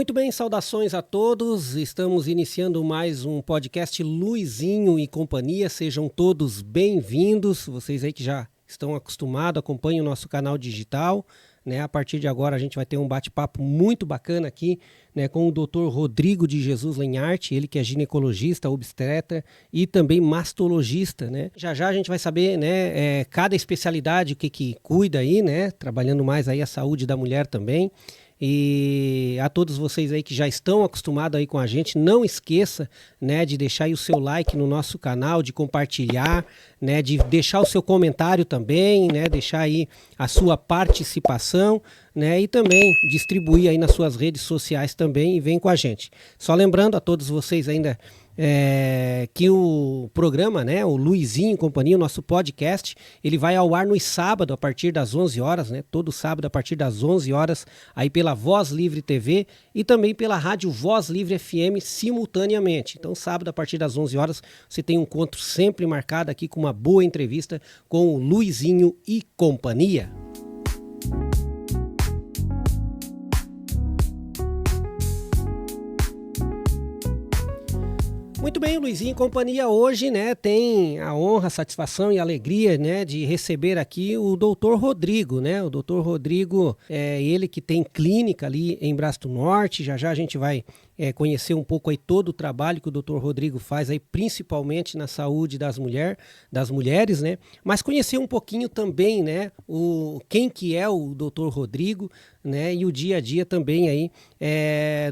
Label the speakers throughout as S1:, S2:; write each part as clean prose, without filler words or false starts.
S1: Muito bem, saudações a todos. Estamos iniciando mais um podcast Luizinho e Companhia. Sejam todos bem-vindos. Vocês aí que já estão acostumados, acompanhem o nosso canal digital. A partir de agora a gente vai ter um bate-papo muito bacana aqui, com o Dr. Rodrigo de Jesus Lenhart, ele que é ginecologista, obstetra e também mastologista. Já já a gente vai saber cada especialidade, o que cuida aí, trabalhando mais aí a saúde da mulher também. E a todos vocês aí que já estão acostumados aí com a gente, não esqueça, de deixar aí o seu like no nosso canal, de compartilhar, de deixar o seu comentário também, deixar aí a sua participação, e também distribuir aí nas suas redes sociais também e vem com a gente. Só lembrando a todos vocês ainda que o programa, o Luizinho e Companhia, o nosso podcast, ele vai ao ar no sábado a partir das 11 horas, todo sábado a partir das 11 horas, aí pela Voz Livre TV e também pela rádio Voz Livre FM simultaneamente. Então sábado a partir das 11 horas você tem um encontro sempre marcado aqui com uma boa entrevista com o Luizinho e Companhia. Muito bem, o Luizinho e Companhia hoje, tem a honra, a satisfação e a alegria, de receber aqui o Dr. Rodrigo, O Dr. Rodrigo é ele que tem clínica ali em Braço do Norte. Já já a gente vai conhecer um pouco aí todo o trabalho que o Dr. Rodrigo faz aí, principalmente na saúde das mulheres, Mas conhecer um pouquinho também, quem que é o Dr. Rodrigo, e o dia a dia também aí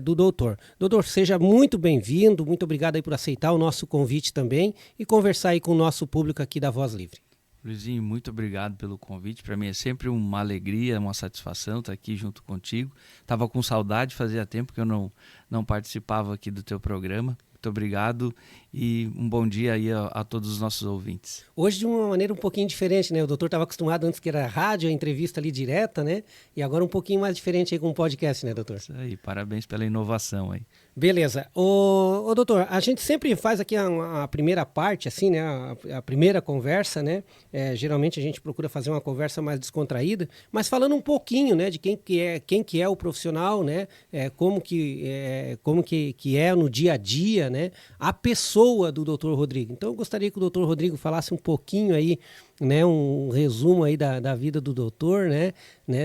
S1: do doutor. Doutor, seja muito bem-vindo, muito obrigado aí por aceitar o nosso convite também e conversar aí com o nosso público aqui da Voz Livre.
S2: Luizinho, muito obrigado pelo convite. Para mim é sempre uma alegria, uma satisfação estar aqui junto contigo. Estava com saudade, fazia tempo que eu não participava aqui do teu programa. Muito obrigado e um bom dia aí a todos os nossos ouvintes.
S1: Hoje de uma maneira um pouquinho diferente, O doutor estava acostumado antes que era rádio, a entrevista ali direta, E agora um pouquinho mais diferente aí com o podcast, doutor?
S2: Isso aí, parabéns pela inovação aí.
S1: Beleza. Ô doutor, a gente sempre faz aqui a primeira parte, assim, a primeira conversa, geralmente a gente procura fazer uma conversa mais descontraída, mas falando um pouquinho, de quem que é o profissional, como que é no dia a dia, a pessoa do Dr. Rodrigo. Então eu gostaria que o Dr. Rodrigo falasse um pouquinho aí, um resumo aí da vida do doutor,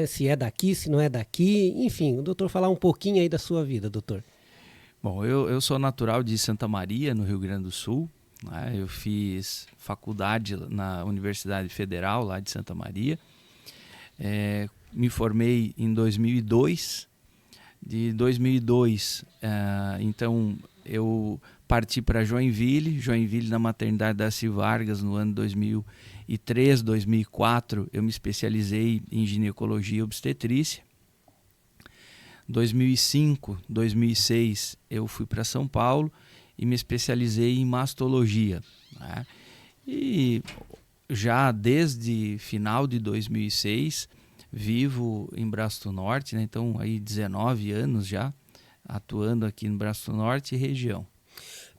S1: se é daqui, se não é daqui, enfim, o doutor falar um pouquinho aí da sua vida, doutor.
S2: Bom, eu sou natural de Santa Maria, no Rio Grande do Sul. Eu fiz faculdade na Universidade Federal, lá de Santa Maria. Me formei em 2002. De 2002, então, eu parti para Joinville na maternidade Darcy Vargas, no ano 2003, 2004. Eu me especializei em ginecologia e obstetrícia. 2005, 2006 eu fui para São Paulo e me especializei em mastologia, E já desde final de 2006 vivo em Braço do Norte, então aí 19 anos já atuando aqui no Braço do Norte e região.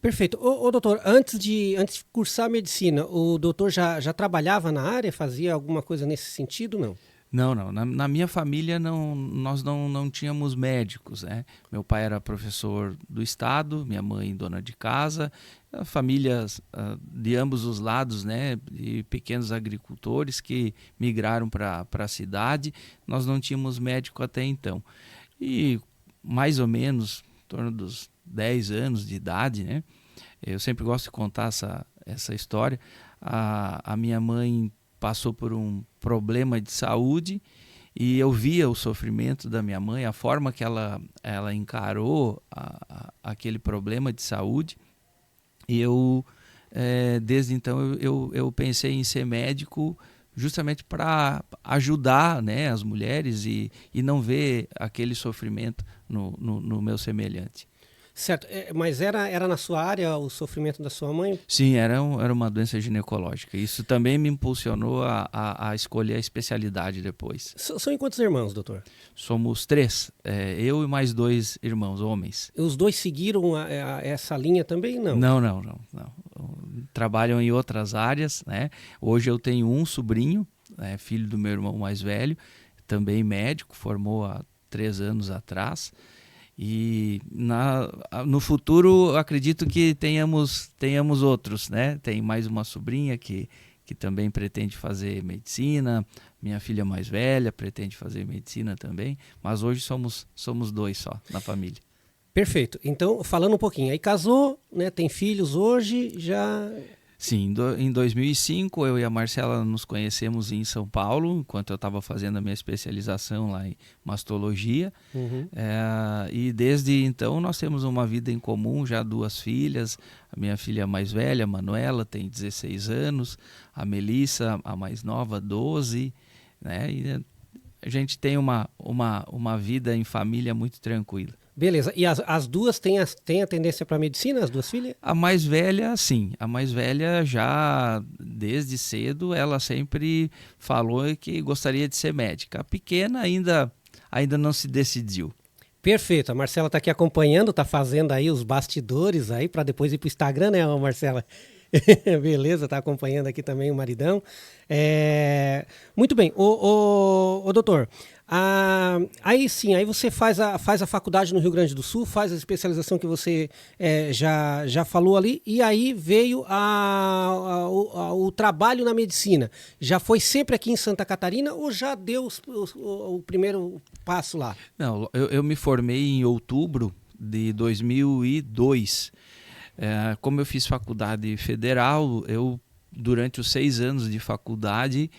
S1: Perfeito. Ô doutor, antes de cursar medicina, o doutor já trabalhava na área, fazia alguma coisa nesse sentido, não?
S2: Não. Na minha família nós não tínhamos médicos, Meu pai era professor do estado, minha mãe dona de casa, famílias de ambos os lados, de pequenos agricultores que migraram para a cidade. Nós não tínhamos médico até então. E mais ou menos em torno dos 10 anos de idade, eu sempre gosto de contar essa história. A minha mãe passou por um problema de saúde e eu via o sofrimento da minha mãe, a forma que ela encarou aquele problema de saúde. E eu, desde então, eu pensei em ser médico justamente para ajudar, as mulheres e não ver aquele sofrimento no meu semelhante.
S1: Certo, mas era na sua área o sofrimento da sua mãe?
S2: Sim, era uma doença ginecológica. Isso também me impulsionou a escolher a especialidade depois.
S1: São em quantos irmãos, doutor?
S2: Somos 3, eu e mais 2 irmãos, homens.
S1: Os 2 seguiram essa linha também, não?
S2: Não. Trabalham em outras áreas, Hoje eu tenho um sobrinho, filho do meu irmão mais velho, também médico, formou há 3 anos atrás. E no futuro, acredito que tenhamos outros, né? Tem mais uma sobrinha que também pretende fazer medicina, minha filha mais velha pretende fazer medicina também, mas hoje somos 2 só na família.
S1: Perfeito. Então, falando um pouquinho, aí casou, né? Tem filhos hoje, já...
S2: Sim, em 2005 eu e a Marcela nos conhecemos em São Paulo, enquanto eu estava fazendo a minha especialização lá em mastologia.
S1: Uhum.
S2: E desde então nós temos uma vida em comum, já 2 filhas. A minha filha mais velha, a Manuela, tem 16 anos, a Melissa, a mais nova, 12, né? E a gente tem uma vida em família muito tranquila.
S1: Beleza. E as duas têm a tendência para medicina, as 2 filhas?
S2: A mais velha, sim. A mais velha já, desde cedo, ela sempre falou que gostaria de ser médica. A pequena ainda não se decidiu.
S1: Perfeito. A Marcela está aqui acompanhando, está fazendo aí os bastidores aí para depois ir para o Instagram, né, Marcela? Beleza, está acompanhando aqui também o maridão. Muito bem. O doutor, aí sim, aí você faz a faculdade no Rio Grande do Sul, faz a especialização que você já falou ali, e aí veio o trabalho na medicina. Já foi sempre aqui em Santa Catarina ou já deu o primeiro passo lá?
S2: Não, eu me formei em outubro de 2002. Como eu fiz faculdade federal, durante os 6 anos de faculdade,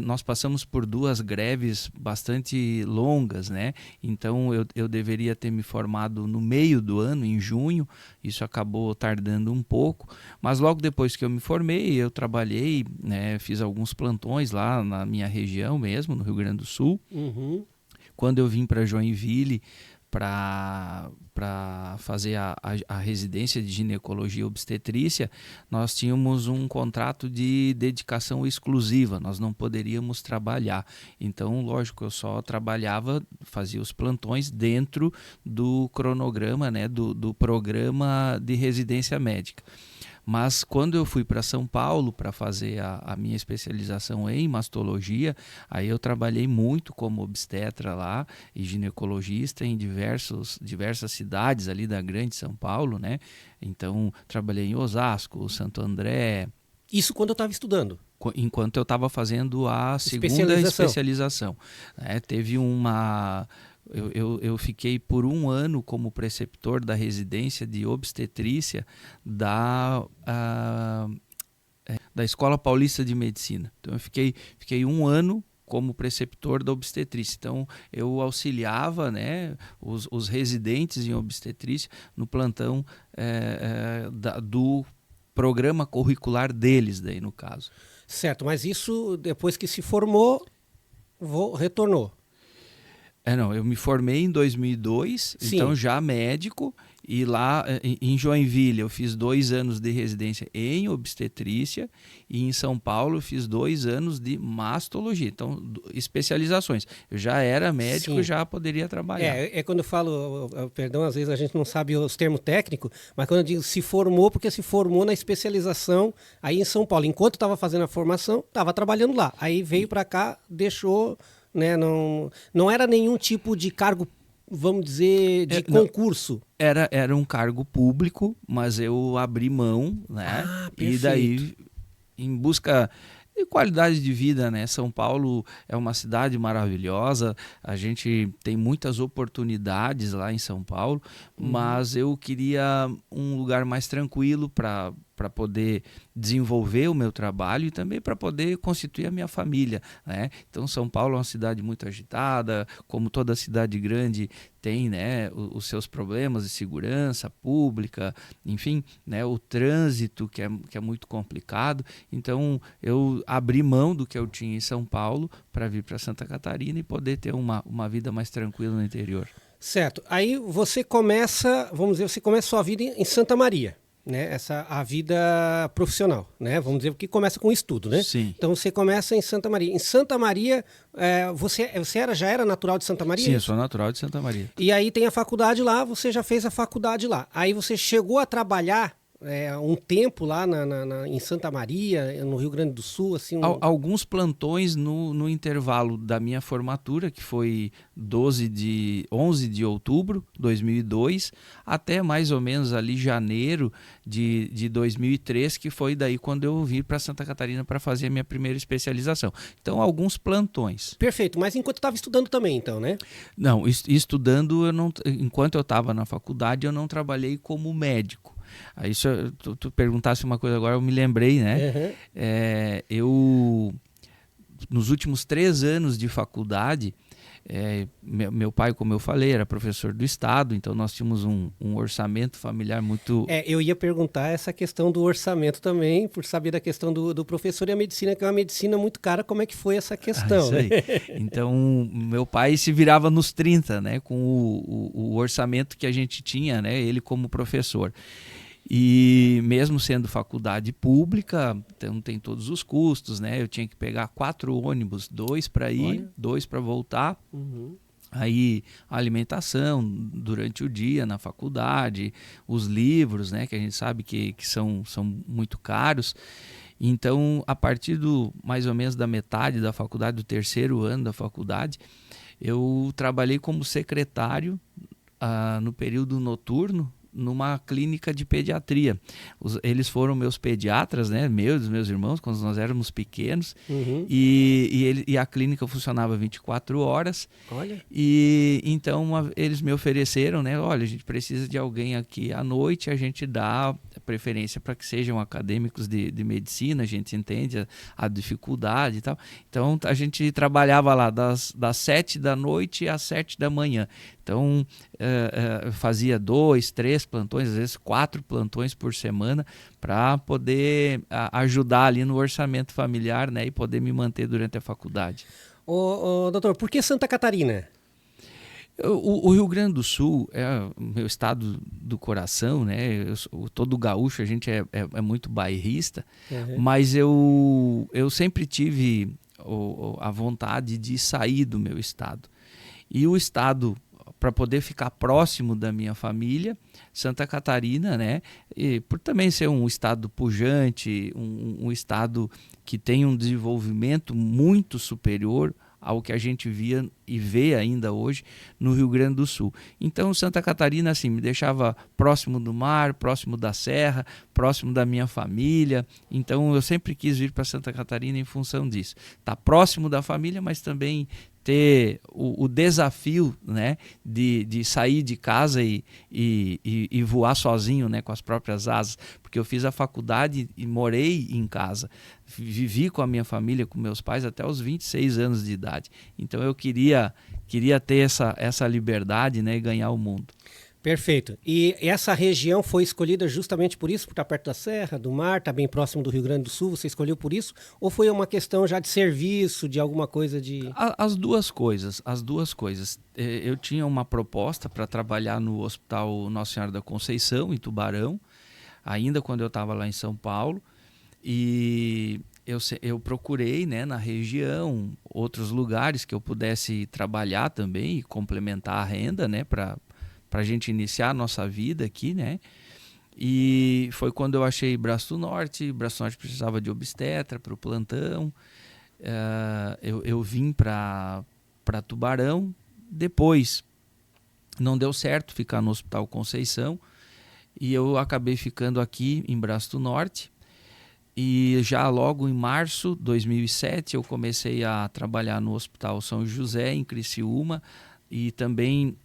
S2: nós passamos por 2 greves bastante longas, né? Então eu deveria ter me formado no meio do ano, em junho. Isso acabou tardando um pouco, mas logo depois que eu me formei, eu trabalhei, né? Fiz alguns plantões lá na minha região mesmo, no Rio Grande do Sul.
S1: Uhum.
S2: Quando eu vim para Joinville para fazer a residência de ginecologia e obstetrícia, nós tínhamos um contrato de dedicação exclusiva, nós não poderíamos trabalhar. Então, lógico, eu só trabalhava, fazia os plantões dentro do cronograma, né, do programa de residência médica. Mas quando eu fui para São Paulo para fazer a minha especialização em mastologia, aí eu trabalhei muito como obstetra lá e ginecologista em diversas cidades ali da grande São Paulo, né? Então, trabalhei em Osasco, Santo André.
S1: Isso quando eu estava estudando?
S2: Enquanto eu estava fazendo a segunda especialização. Teve uma... Eu fiquei por 1 ano como preceptor da residência de obstetrícia da Escola Paulista de Medicina. Então eu fiquei 1 ano como preceptor da obstetrícia. Então eu auxiliava, né, os residentes em obstetrícia no plantão do programa curricular deles, daí no caso.
S1: Certo, mas isso depois que se formou, retornou.
S2: Não, eu me formei em 2002,
S1: Sim.
S2: Então já médico, e lá em Joinville eu fiz 2 anos de residência em obstetrícia, e em São Paulo eu fiz 2 anos de mastologia, então especializações. Eu já era médico,
S1: Sim.
S2: Já poderia trabalhar.
S1: Quando eu falo, perdão, às vezes a gente não sabe os termos técnicos, mas quando eu digo se formou, porque se formou na especialização aí em São Paulo. Enquanto estava fazendo a formação, estava trabalhando lá. Aí veio para cá, deixou... Né, não era nenhum tipo de cargo, vamos dizer, de concurso.
S2: Era um cargo público, mas eu abri mão, né? E daí, em busca de qualidade de vida, né? São Paulo é uma cidade maravilhosa, a gente tem muitas oportunidades lá em São Paulo, mas eu queria um lugar mais tranquilo para poder desenvolver o meu trabalho e também para poder constituir a minha família, né? Então São Paulo é uma cidade muito agitada, como toda cidade grande tem, né, os seus problemas de segurança pública, enfim, né, o trânsito que é muito complicado. Então eu abri mão do que eu tinha em São Paulo para vir para Santa Catarina e poder ter uma vida mais tranquila no interior.
S1: Certo. Aí você começa, vamos dizer, sua vida em Santa Maria. Né, a vida profissional, né? Vamos dizer que começa com estudo, né?
S2: Sim.
S1: Então você começa em Santa Maria. Em Santa Maria, você já era natural de Santa Maria?
S2: Sim, eu sou natural de Santa Maria.
S1: E aí tem a faculdade lá, você já fez a faculdade lá. Aí você chegou a trabalhar um tempo lá em Santa Maria, no Rio Grande do Sul? Assim,
S2: Alguns plantões no intervalo da minha formatura, que foi 11 de outubro de 2002, até mais ou menos ali janeiro de 2003, que foi daí quando eu vim para Santa Catarina para fazer a minha primeira especialização. Então, alguns plantões.
S1: Perfeito, mas enquanto estava estudando também, então, né?
S2: Não, estudando, enquanto eu estava na faculdade, eu não trabalhei como médico. Aí, se tu perguntasse uma coisa agora, eu me lembrei, né?
S1: Uhum.
S2: Nos últimos 3 anos de faculdade, meu pai, como eu falei, era professor do estado, então nós tínhamos um orçamento familiar muito...
S1: Eu ia perguntar essa questão do orçamento também, por saber da questão do professor e a medicina, que é uma medicina muito cara, como é que foi essa questão?
S2: Isso aí. Então, meu pai se virava nos 30, né, com o orçamento que a gente tinha, né, ele como professor. E mesmo sendo faculdade pública, então tem todos os custos, né? Eu tinha que pegar 4 ônibus, 2 para ir, 2 para voltar.
S1: Uhum.
S2: Aí a alimentação durante o dia na faculdade, os livros, né? Que a gente sabe que são muito caros. Então, a partir mais ou menos da metade da faculdade, do 3º ano da faculdade, eu trabalhei como secretário no período noturno, numa clínica de pediatria. Eles foram meus pediatras, né? Meus irmãos, quando nós éramos pequenos.
S1: Uhum.
S2: E a clínica funcionava 24 horas.
S1: Olha.
S2: E então eles me ofereceram, né? Olha, a gente precisa de alguém aqui à noite, a gente dá preferência para que sejam acadêmicos de medicina, a gente entende a dificuldade e tal. Então a gente trabalhava lá das 7 da noite às 7 da manhã. Então, fazia 2, 3 plantões, às vezes 4 plantões por semana, para poder ajudar ali no orçamento familiar, né, e poder me manter durante a faculdade.
S1: Doutor, por que Santa Catarina?
S2: O Rio Grande do Sul é o meu estado do coração, né? Todo gaúcho, a gente é muito bairrista, mas eu sempre tive a vontade de sair do meu estado. E o estado, para poder ficar próximo da minha família, Santa Catarina, né? E por também ser um estado pujante, um estado que tem um desenvolvimento muito superior ao que a gente via e vê ainda hoje no Rio Grande do Sul. Então, Santa Catarina, assim, me deixava próximo do mar, próximo da serra, próximo da minha família. Então, eu sempre quis vir para Santa Catarina em função disso. Tá próximo da família, mas também ter o desafio, né, de sair de casa e voar sozinho, né, com as próprias asas, porque eu fiz a faculdade e morei em casa, vivi com a minha família, com meus pais até os 26 anos de idade. Então eu queria ter essa liberdade, né, e ganhar o mundo.
S1: Perfeito. E essa região foi escolhida justamente por isso, por estar perto da serra, do mar, está bem próximo do Rio Grande do Sul, você escolheu por isso? Ou foi uma questão já de serviço, de alguma coisa de...
S2: As duas coisas. Eu tinha uma proposta para trabalhar no Hospital Nossa Senhora da Conceição, em Tubarão, ainda quando eu estava lá em São Paulo, e eu procurei, né, na região outros lugares que eu pudesse trabalhar também e complementar a renda, né, para a gente iniciar a nossa vida aqui, né? E foi quando eu achei Braço do Norte. Braço do Norte precisava de obstetra para o plantão. Eu vim para Tubarão. Depois não deu certo ficar no Hospital Conceição e eu acabei ficando aqui em Braço do Norte. E já logo em março de 2007 eu comecei a trabalhar no Hospital São José, em Criciúma, e também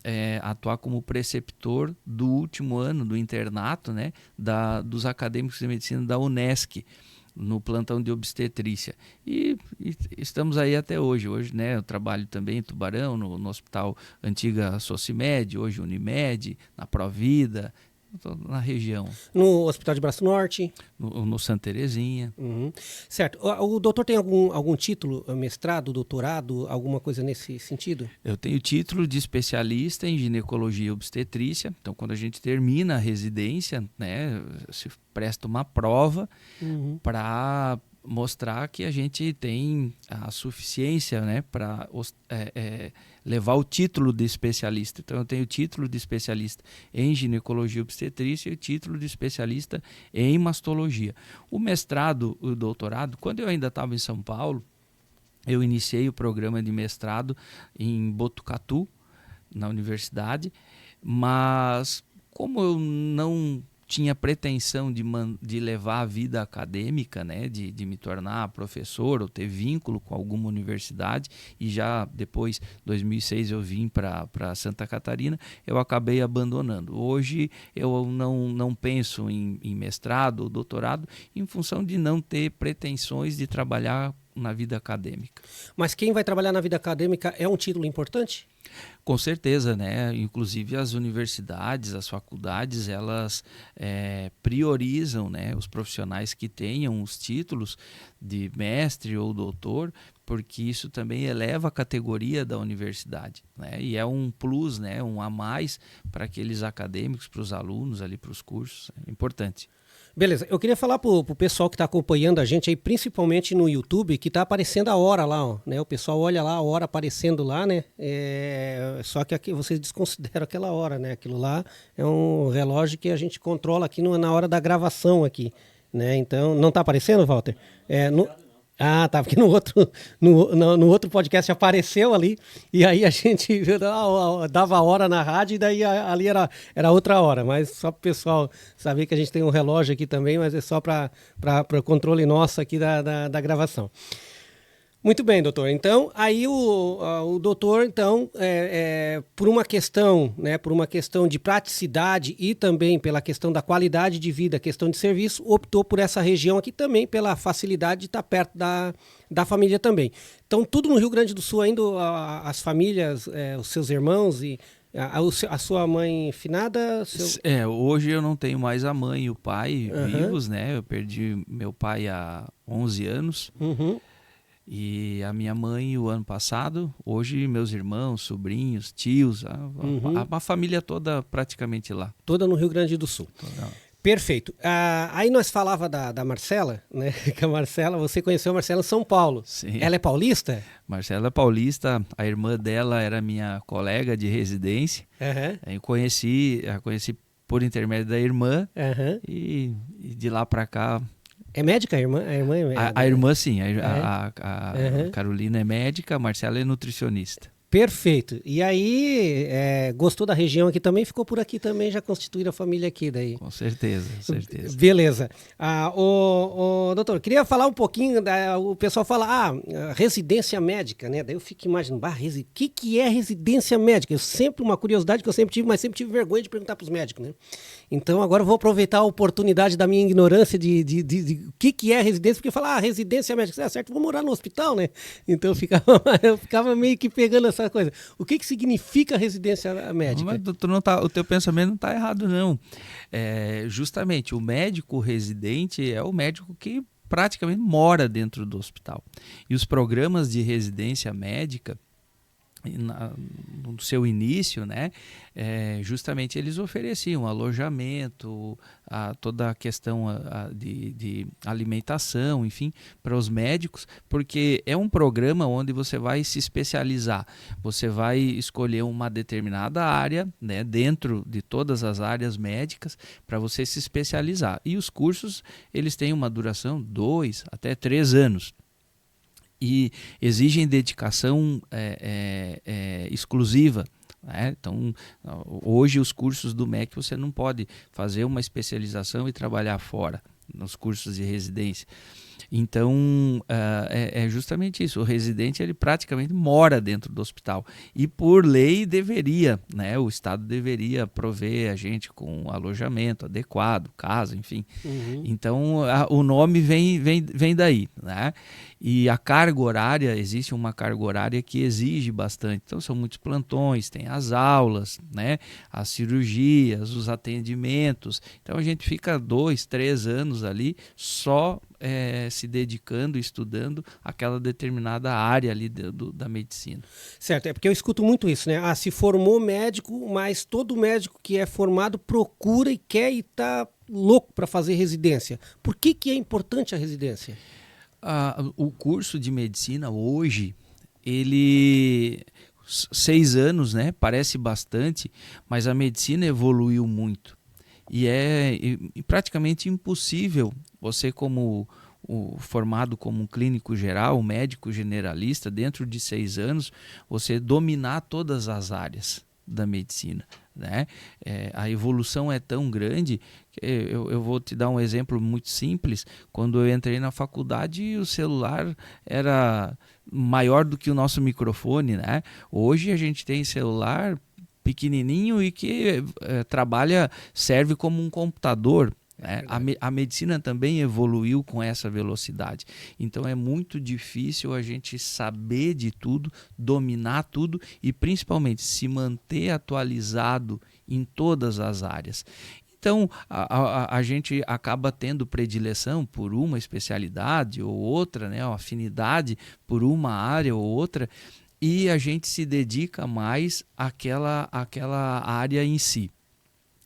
S2: atuar como preceptor do último ano do internato, né, dos acadêmicos de medicina da Unesc, no plantão de obstetrícia. E estamos aí até hoje. Hoje, né, eu trabalho também em Tubarão, no Hospital Antiga Socimed, hoje Unimed, na Provida, na região.
S1: No Hospital de Braço Norte?
S2: No Santa Terezinha.
S1: Uhum. Certo. O doutor tem algum título, mestrado, doutorado, alguma coisa nesse sentido?
S2: Eu tenho título de especialista em ginecologia e obstetrícia. Então, quando a gente termina a residência, né, se presta uma prova para mostrar que a gente tem a suficiência, né, para levar o título de especialista. Então, eu tenho o título de especialista em ginecologia e obstetrícia e o título de especialista em mastologia. O mestrado e o doutorado, quando eu ainda estava em São Paulo, eu iniciei o programa de mestrado em Botucatu, na universidade, mas como eu não tinha pretensão de levar a vida acadêmica, né, de me tornar professor ou ter vínculo com alguma universidade, e já depois, em 2006, eu vim para Santa Catarina, eu acabei abandonando. Hoje eu não penso em mestrado ou doutorado em função de não ter pretensões de trabalhar na vida acadêmica.
S1: Mas quem vai trabalhar na vida acadêmica é um título importante?
S2: Com certeza, né? Inclusive as universidades, as faculdades, elas priorizam, né, os profissionais que tenham os títulos de mestre ou doutor, porque isso também eleva a categoria da universidade, né? E é um plus, né, um a mais para aqueles acadêmicos, para os alunos ali, para os cursos. É importante.
S1: Beleza, eu queria falar pro pessoal que está acompanhando a gente aí, principalmente no YouTube, que está aparecendo a hora lá, ó, né? O pessoal olha lá a hora aparecendo lá, né? Só que aqui vocês desconsideram aquela hora, né? Aquilo lá é um relógio que a gente controla aqui na hora da gravação aqui, né? Então, não está aparecendo, Walter? Tá, porque no outro podcast apareceu ali, e aí a gente dava a hora na rádio, e daí ali era outra hora, mas só para o pessoal saber que a gente tem um relógio aqui também, mas é só para o controle nosso aqui da gravação. Muito bem, doutor. Então, aí o doutor, então, por uma questão, né, por uma questão de praticidade e também pela questão da qualidade de vida, questão de serviço, optou por essa região aqui também, pela facilidade de estar perto da família também. Então, tudo no Rio Grande do Sul ainda, as famílias, os seus irmãos e a sua mãe finada?
S2: Hoje eu não tenho mais a mãe e o pai vivos, né? Eu perdi meu pai há 11 anos.
S1: Uhum.
S2: E a minha mãe o ano passado, hoje meus irmãos, sobrinhos, tios, a família toda praticamente lá.
S1: Toda no Rio Grande do Sul.
S2: Toda.
S1: Perfeito. Aí nós falava da Marcela, né? Que a Marcela, você conheceu a Marcela em São Paulo.
S2: Sim.
S1: Ela é paulista?
S2: Marcela é paulista, a irmã dela era minha colega de residência.
S1: Uhum.
S2: Eu conheci por intermédio da irmã, e de lá para cá...
S1: É médica a irmã?
S2: A irmã, sim. A Carolina é médica, a Marcela é nutricionista.
S1: Perfeito. E aí, gostou da região aqui também? Ficou por aqui também, já constituíram a família aqui daí?
S2: Com certeza, certeza.
S1: Beleza. Doutor, queria falar um pouquinho, o pessoal fala, residência médica, né? Daí eu fico imaginando, o que é residência médica? Uma curiosidade que eu sempre tive, mas sempre tive vergonha de perguntar para os médicos, né? Então agora eu vou aproveitar a oportunidade da minha ignorância de o que é residência, porque falar, residência médica, certo, vou morar no hospital, né? Então eu ficava meio que pegando essa coisa. O que significa residência médica?
S2: Mas o teu pensamento não está errado, não. Justamente, o médico residente é o médico que praticamente mora dentro do hospital. E os programas de residência médica, no seu início, né, justamente eles ofereciam alojamento, toda a questão de alimentação, enfim, para os médicos, porque é um programa onde você vai se especializar, você vai escolher uma determinada área, né, dentro de todas as áreas médicas, para você se especializar. E os cursos, eles têm uma duração 2 até 3 anos. E exigem dedicação exclusiva. Né? Então, hoje os cursos do MEC você não pode fazer uma especialização e trabalhar fora, nos cursos de residência. Então, é justamente isso. O residente, ele praticamente mora dentro do hospital. E, por lei, deveria, né? O Estado deveria prover a gente com alojamento adequado, casa, enfim. Uhum. Então, o nome vem daí, né? E a carga horária, existe uma carga horária que exige bastante. Então, são muitos plantões, tem as aulas, né? As cirurgias, os atendimentos. Então, a gente fica 2, 3 anos ali só se dedicando, estudando aquela determinada área ali da medicina.
S1: Certo, porque eu escuto muito isso, né? Se formou médico, mas todo médico que é formado procura e quer e está louco para fazer residência. Por que é importante a residência?
S2: O curso de medicina hoje, ele 6 anos, né? Parece bastante, mas a medicina evoluiu muito. E é praticamente impossível você, como formado como um clínico geral, um médico generalista, dentro de 6 anos, você dominar todas as áreas da medicina, né? A evolução é tão grande que eu vou te dar um exemplo muito simples. Quando eu entrei na faculdade, o celular era maior do que o nosso microfone, né? Hoje a gente tem celular pequenininho e que serve como um computador. A medicina também evoluiu com essa velocidade. Então é muito difícil a gente saber de tudo, dominar tudo e principalmente se manter atualizado em todas as áreas. Então a gente acaba tendo predileção por uma especialidade ou outra, né? Uma afinidade por uma área ou outra, e a gente se dedica mais àquela área em si.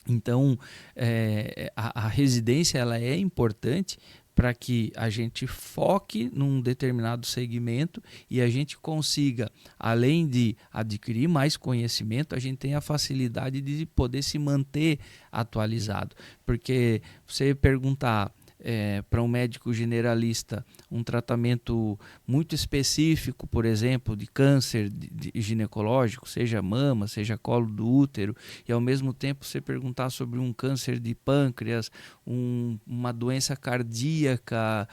S2: Então, a residência ela é importante para que a gente foque num determinado segmento e a gente consiga, além de adquirir mais conhecimento, a gente tem a facilidade de poder se manter atualizado. Porque você perguntar para um médico generalista um tratamento muito específico, por exemplo, de câncer de ginecológico, seja mama, seja colo do útero, e ao mesmo tempo você perguntar sobre um câncer de pâncreas, uma doença cardíaca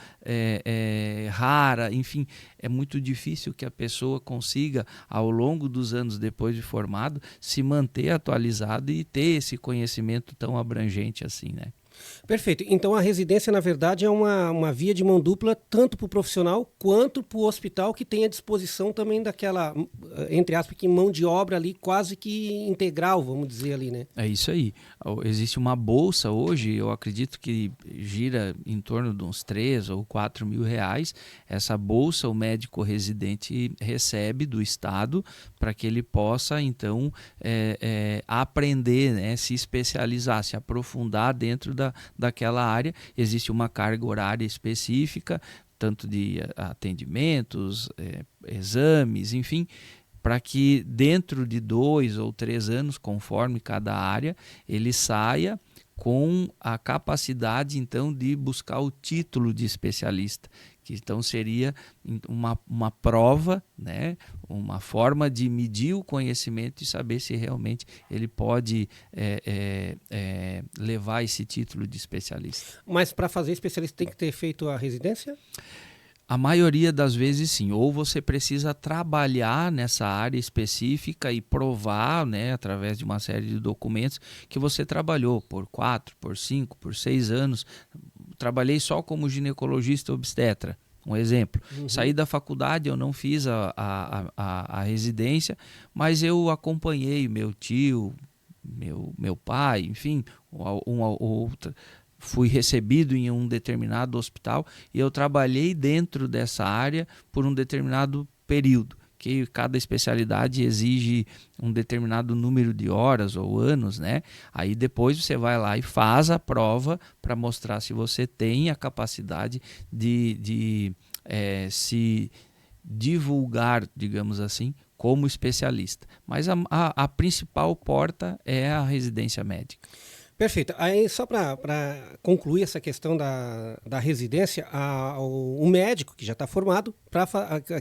S2: rara, enfim, é muito difícil que a pessoa consiga, ao longo dos anos depois de formado, se manter atualizado e ter esse conhecimento tão abrangente assim, né?
S1: Perfeito. Então a residência, na verdade, é uma via de mão dupla, tanto para o profissional quanto para o hospital, que tem à disposição também daquela, entre aspas, que mão de obra ali quase que integral, vamos dizer ali, né?
S2: É isso aí. Existe uma bolsa hoje, eu acredito que gira em torno de uns 3 ou 4 mil reais. Essa bolsa o médico residente recebe do Estado para que ele possa, então, aprender, né, se especializar, se aprofundar dentro daquela área. Existe uma carga horária específica, tanto de atendimentos, exames, enfim, para que dentro de 2 ou 3 anos, conforme cada área, ele saia com a capacidade, então, de buscar o título de especialista, que então seria uma prova, né? Uma forma de medir o conhecimento e saber se realmente ele pode levar esse título de especialista.
S1: Mas para fazer especialista tem que ter feito a residência?
S2: A maioria das vezes sim, ou você precisa trabalhar nessa área específica e provar, né, através de uma série de documentos, que você trabalhou por 4, por 5, por 6 anos. Trabalhei só como ginecologista obstetra, um exemplo.
S1: Uhum.
S2: Saí da faculdade, eu não fiz a residência, mas eu acompanhei meu tio, meu pai, enfim, uma outra. Fui recebido em um determinado hospital e eu trabalhei dentro dessa área por um determinado período, que cada especialidade exige um determinado número de horas ou anos, né? Aí depois você vai lá e faz a prova para mostrar se você tem a capacidade de se divulgar, digamos assim, como especialista. Mas a principal porta é a residência médica.
S1: Perfeito. Aí, só para concluir essa questão da residência, o médico que já está formado,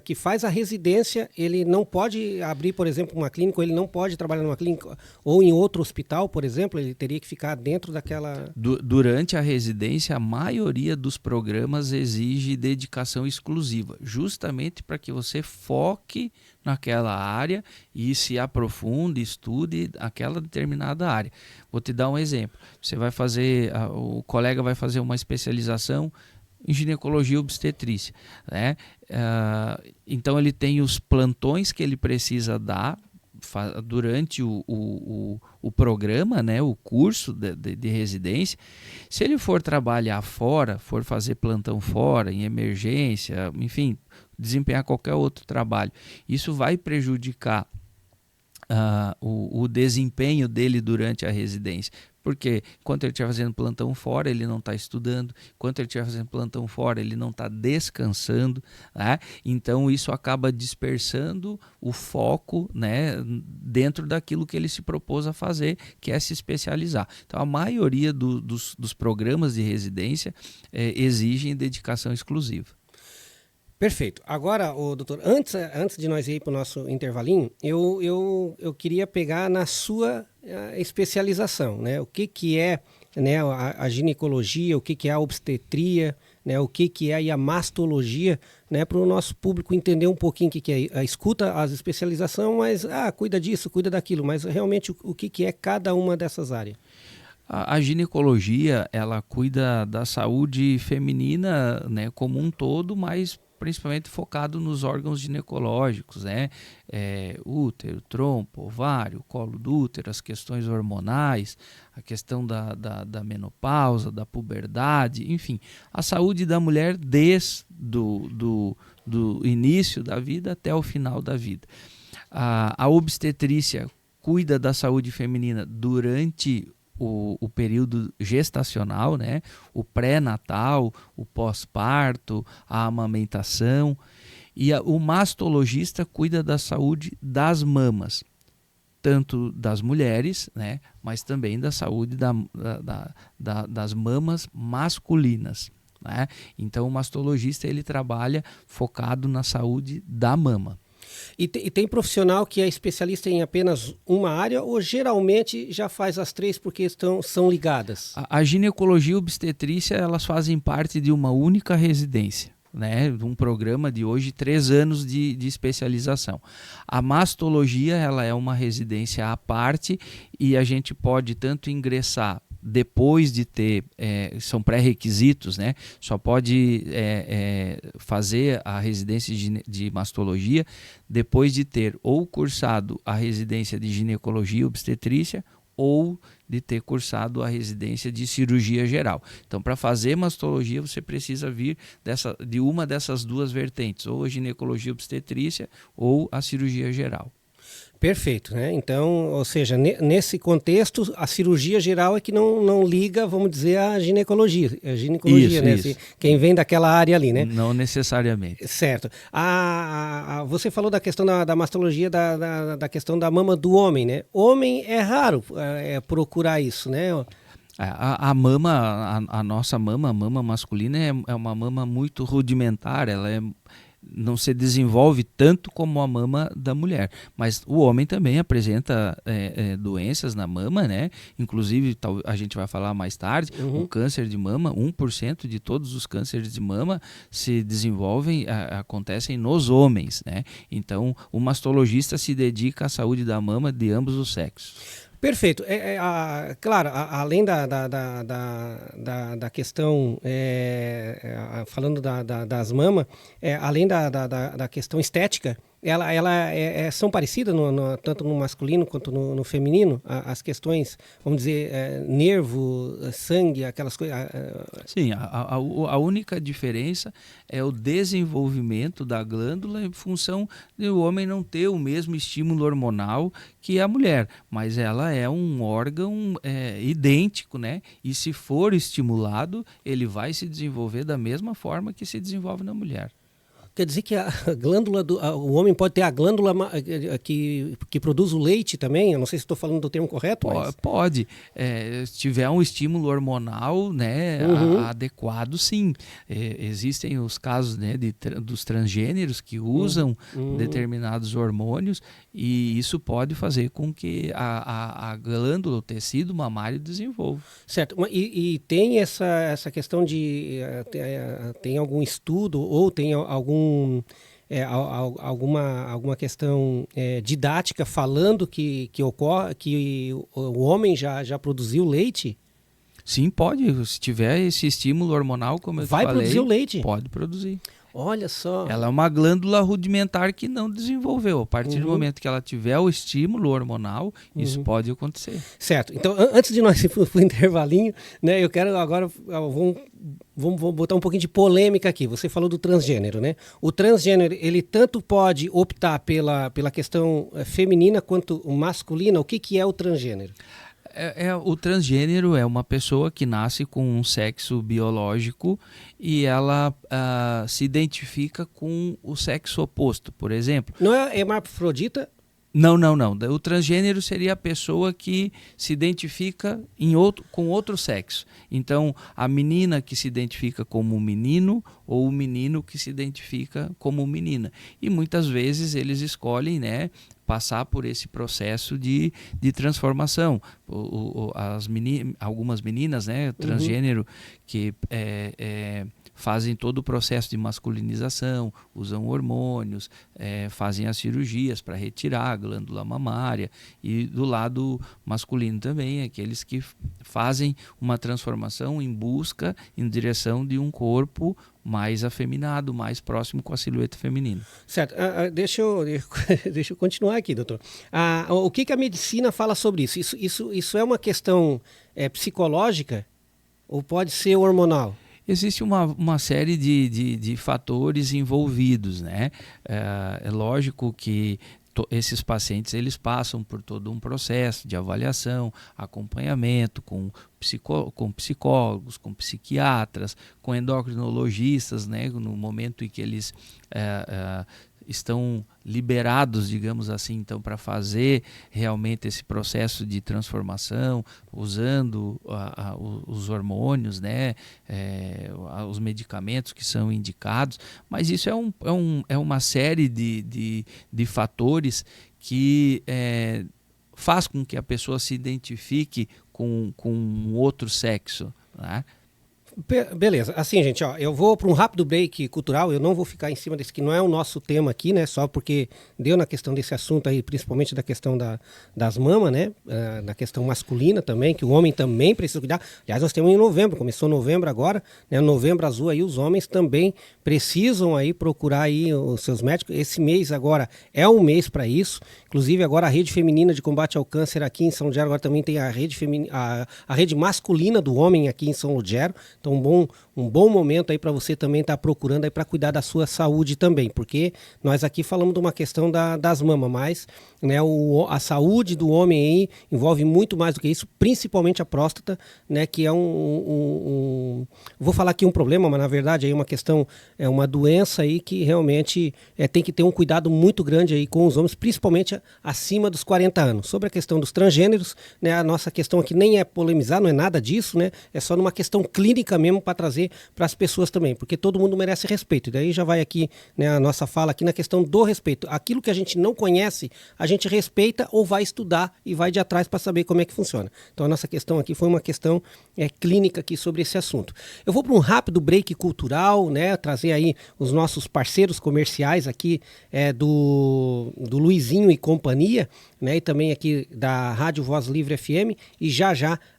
S1: que faz a residência, ele não pode abrir, por exemplo, uma clínica, ou ele não pode trabalhar numa clínica ou em outro hospital, por exemplo, ele teria que ficar dentro daquela...
S2: Durante a residência, a maioria dos programas exige dedicação exclusiva, justamente para que você foque naquela área e se aprofunde, estude aquela determinada área. Vou te dar um exemplo. Você vai fazer, o colega vai fazer uma especialização em ginecologia obstetrícia, né? Então ele tem os plantões que ele precisa dar durante o programa, né, o curso de residência. Se ele for trabalhar fora, for fazer plantão fora, em emergência, enfim, desempenhar qualquer outro trabalho, isso vai prejudicar o desempenho dele durante a residência, Porque enquanto ele estiver fazendo plantão fora, ele não está estudando. Enquanto ele estiver fazendo plantão fora, ele não está descansando, né? Então isso acaba dispersando o foco, né, dentro daquilo que ele se propôs a fazer, que é se especializar. Então a maioria dos programas de residência exigem dedicação exclusiva.
S1: Perfeito. Agora, doutor, antes de nós ir para o nosso intervalinho, eu queria pegar na sua especialização, né? O que é, né, a ginecologia, o que é a obstetria, né, o que é a mastologia, né, para o nosso público entender um pouquinho o que é. Escuta as especializações, mas cuida disso, cuida daquilo, mas realmente o que é cada uma dessas áreas.
S2: A ginecologia, ela cuida da saúde feminina, né, como um todo, mas principalmente focado nos órgãos ginecológicos, né? Útero, trompa, ovário, colo do útero, as questões hormonais, a questão da menopausa, da puberdade, enfim, a saúde da mulher desde do início da vida até o final da vida. A obstetrícia cuida da saúde feminina durante o período gestacional, né? O pré-natal, o pós-parto, a amamentação. E o mastologista cuida da saúde das mamas, tanto das mulheres, né? Mas também da saúde das mamas masculinas, né? Então o mastologista ele trabalha focado na saúde da mama.
S1: E tem profissional que é especialista em apenas uma área ou geralmente já faz as três porque são ligadas?
S2: A ginecologia e obstetrícia elas fazem parte de uma única residência, né? Um programa de hoje 3 anos de especialização. A mastologia ela é uma residência à parte e a gente pode tanto ingressar depois de ter, são pré-requisitos, né? Só pode fazer a residência de mastologia depois de ter ou cursado a residência de ginecologia e obstetrícia ou de ter cursado a residência de cirurgia geral. Então, para fazer mastologia, você precisa vir de uma dessas duas vertentes, ou a ginecologia e obstetrícia ou a cirurgia geral.
S1: Perfeito, né? Então, ou seja, nesse contexto, a cirurgia geral é que não liga, vamos dizer, à ginecologia. A ginecologia,
S2: isso,
S1: né?
S2: Isso.
S1: Quem vem daquela área ali, né?
S2: Não necessariamente.
S1: Certo. Você falou da questão da mastologia, da questão da mama do homem, né? Homem é raro procurar isso, né?
S2: A mama, a nossa mama, a mama masculina é uma mama muito rudimentar, ela não se desenvolve tanto como a mama da mulher, mas o homem também apresenta doenças na mama, né? Inclusive, a gente vai falar mais tarde, o câncer de mama, 1% de todos os cânceres de mama se desenvolvem, acontecem nos homens, né? Então, o mastologista se dedica à saúde da mama de ambos os sexos.
S1: Perfeito. Claro, além da questão, falando das mamas, além da questão estética, são parecidas tanto no masculino quanto no feminino? As questões, vamos dizer, nervo, sangue, aquelas coisas?
S2: Sim, a única diferença é o desenvolvimento da glândula em função do homem não ter o mesmo estímulo hormonal que a mulher, mas ela é um órgão idêntico, né? E se for estimulado, ele vai se desenvolver da mesma forma que se desenvolve na mulher.
S1: Quer dizer que a glândula o homem pode ter a glândula que produz o leite também? Eu não sei se estou falando do termo correto. Mas...
S2: Pode. Se tiver um estímulo hormonal, né, adequado, sim. Existem os casos, né, dos transgêneros que usam determinados hormônios e isso pode fazer com que a glândula, o tecido mamário desenvolva.
S1: Certo. E tem essa questão de... tem algum estudo ou tem alguma questão didática falando que ocorre, que o homem já produziu leite?
S2: Sim, pode. Se tiver esse estímulo hormonal, como eu te falei...
S1: Vai produzir o leite?
S2: Pode produzir.
S1: Olha só.
S2: Ela é uma glândula rudimentar que não desenvolveu. A partir do momento que ela tiver o estímulo hormonal, isso pode acontecer.
S1: Certo. Então, antes de nós ir para o intervalinho, né, eu quero agora... Vamos botar um pouquinho de polêmica aqui. Você falou do transgênero, né? O transgênero, ele tanto pode optar pela questão feminina quanto masculina. O que é o transgênero?
S2: O transgênero é uma pessoa que nasce com um sexo biológico e ela se identifica com o sexo oposto, por exemplo.
S1: Não é hermafrodita?
S2: Não. O transgênero seria a pessoa que se identifica com outro sexo. Então, a menina que se identifica como menino ou o menino que se identifica como menina. E muitas vezes eles escolhem, né, passar por esse processo de transformação. Algumas meninas, né, transgênero, que fazem todo o processo de masculinização, usam hormônios, fazem as cirurgias para retirar a glândula mamária. E do lado masculino também, aqueles que fazem uma transformação em direção de um corpo mais afeminado, mais próximo com a silhueta feminina.
S1: Certo. Deixa eu continuar aqui, doutor. O que a medicina fala sobre isso? Isso é uma questão psicológica ou pode ser hormonal?
S2: Existe uma série de fatores envolvidos, né? É lógico que esses pacientes eles passam por todo um processo de avaliação, acompanhamento com psicólogos, com psiquiatras, com endocrinologistas, né? No momento em que eles estão liberados, digamos assim, então, para fazer realmente esse processo de transformação, usando os hormônios, né, os medicamentos que são indicados, mas isso é uma série de fatores que faz com que a pessoa se identifique com um outro sexo, né?
S1: Beleza, assim, gente, ó, eu vou para um rápido break cultural. Eu não vou ficar em cima desse que não é o nosso tema aqui, né? Só porque deu na questão desse assunto aí, principalmente da questão das mamas, né? Na questão masculina também, que o homem também precisa cuidar. Aliás, nós temos em novembro, começou novembro agora, né? Novembro azul aí, os homens também precisam aí procurar aí os seus médicos. Esse mês agora é um mês para isso. Inclusive agora a rede feminina de combate ao câncer aqui em São Lugero, agora também tem a rede masculina do homem aqui em São Lugero. Então um bom momento aí para você também estar procurando aí para cuidar da sua saúde também, porque nós aqui falamos de uma questão das mamas, mas, né, a saúde do homem aí envolve muito mais do que isso, principalmente a próstata, né, que é vou falar aqui um problema, mas na verdade aí uma questão, é uma doença aí que realmente tem que ter um cuidado muito grande aí com os homens, principalmente acima dos 40 anos. Sobre a questão dos transgêneros, né, a nossa questão aqui nem é polemizar, não é nada disso, né, é só numa questão clínica mesmo para trazer para as pessoas também, porque todo mundo merece respeito. E daí já vai aqui, né, a nossa fala aqui na questão do respeito. Aquilo que a gente não conhece, a gente respeita ou vai estudar e vai de atrás para saber como é que funciona. Então a nossa questão aqui foi uma questão clínica aqui sobre esse assunto. Eu vou para um rápido break cultural, né, trazer aí os nossos parceiros comerciais aqui do Luizinho e Companhia, né, e também aqui da Rádio Voz Livre FM, e já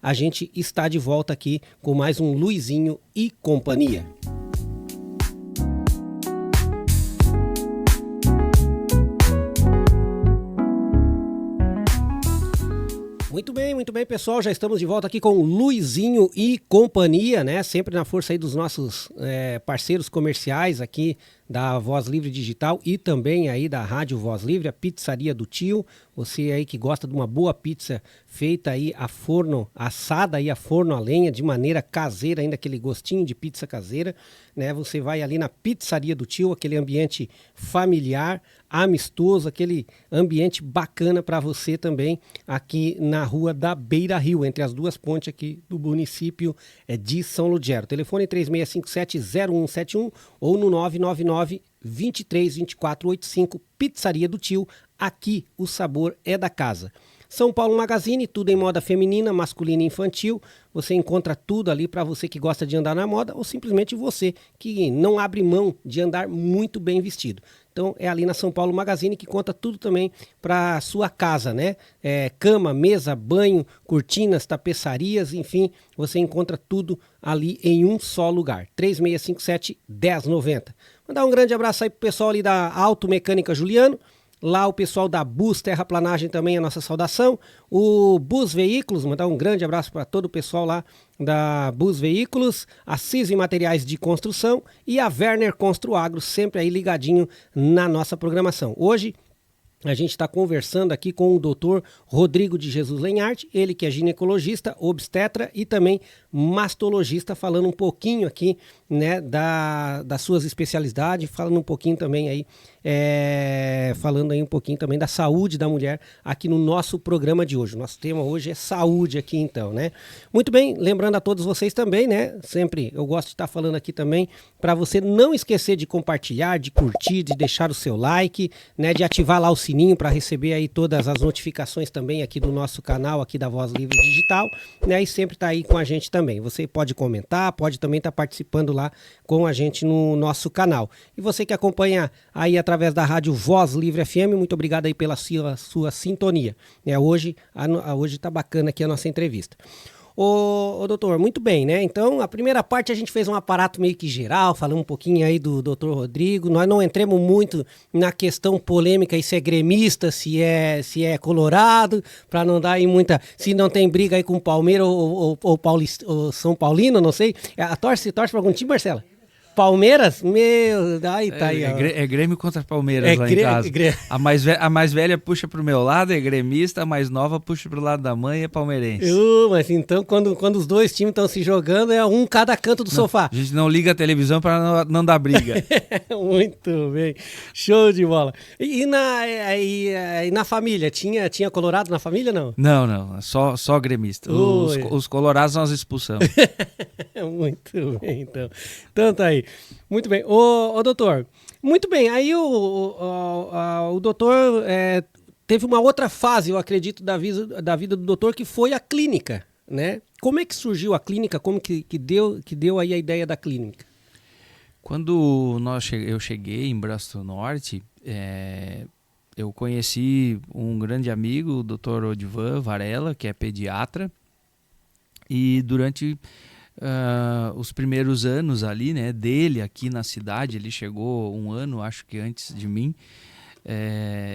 S1: a gente está de volta aqui com mais um Luizinho e Companhia. Muito bem, pessoal, já estamos de volta aqui com Luizinho e Companhia, né, sempre na força aí dos nossos parceiros comerciais aqui da Voz Livre Digital e também aí da Rádio Voz Livre, a Pizzaria do Tio. Você aí que gosta de uma boa pizza feita aí a forno, assada aí a forno a lenha, de maneira caseira, ainda aquele gostinho de pizza caseira, né? Você vai ali na Pizzaria do Tio, aquele ambiente familiar, amistoso, aquele ambiente bacana para você também aqui na rua da Beira Rio, entre as duas pontes aqui do município de São Lugero. Telefone 3657-0171 ou no 999-232485, Pizzaria do Tio. Aqui o sabor é da casa. São Paulo Magazine, tudo em moda feminina, masculina e infantil. Você encontra tudo ali para você que gosta de andar na moda ou simplesmente você que não abre mão de andar muito bem vestido. Então é ali na São Paulo Magazine que conta tudo também para sua casa, né? Cama, mesa, banho, cortinas, tapeçarias, enfim, você encontra tudo ali em um só lugar. 3657-1090. Mandar um grande abraço aí pro pessoal ali da Automecânica Juliano. Lá o pessoal da Bus Terraplanagem também, a nossa saudação. O Bus Veículos, mandar um grande abraço para todo o pessoal lá da Bus Veículos, a CISO em Materiais de Construção e a Werner Construagro, sempre aí ligadinho na nossa programação. Hoje A gente está conversando aqui com o Dr. Rodrigo de Jesus Lenhart, ele que é ginecologista, obstetra e também mastologista, falando um pouquinho aqui, né, das suas especialidades, falando um pouquinho também aí, falando aí um pouquinho também da saúde da mulher aqui no nosso programa de hoje. O nosso tema hoje é saúde aqui então, né? Muito bem, lembrando a todos vocês também, né, sempre eu gosto de estar falando aqui também, para você não esquecer de compartilhar, de curtir, de deixar o seu like, né, de ativar lá o sininho para receber aí todas as notificações também aqui do nosso canal, aqui da Voz Livre Digital, né, e sempre tá aí com a gente também. Você pode comentar, pode também estar participando lá com a gente no nosso canal. E você que acompanha aí através da rádio Voz Livre FM, muito obrigado aí pela sua sintonia. Hoje tá bacana aqui a nossa entrevista. Ô doutor, muito bem, né? Então, a primeira parte a gente fez um aparato meio que geral, falando um pouquinho aí do doutor Rodrigo. Nós não entramos muito na questão polêmica e se é gremista, se é colorado, para não dar aí muita... Se não tem briga aí com o Palmeiras ou São Paulino, não sei. Torce para algum time, Marcela? Palmeiras? Aí tá aí.
S2: É Grêmio contra Palmeiras lá em casa. A mais velha puxa pro meu lado, é gremista, a mais nova puxa pro lado da mãe, é palmeirense.
S1: Mas então quando os dois times estão se jogando, é um cada canto do sofá.
S2: A gente não liga a televisão para não dar briga.
S1: Muito bem, show de bola. E na família, tinha colorado na família, não?
S2: Não, só gremista. Os colorados nós expulsamos.
S1: Muito bem, então tá aí. Muito bem. Ô doutor, muito bem, aí o doutor teve uma outra fase, eu acredito, da vida do doutor, que foi a clínica, né? Como é que surgiu a clínica? Como que deu aí a ideia da clínica?
S2: Quando eu cheguei em Braço do Norte, eu conheci um grande amigo, o Dr. Odivan Varela, que é pediatra, e durante... os primeiros anos ali, né, dele aqui na cidade, ele chegou um ano, acho que antes de mim,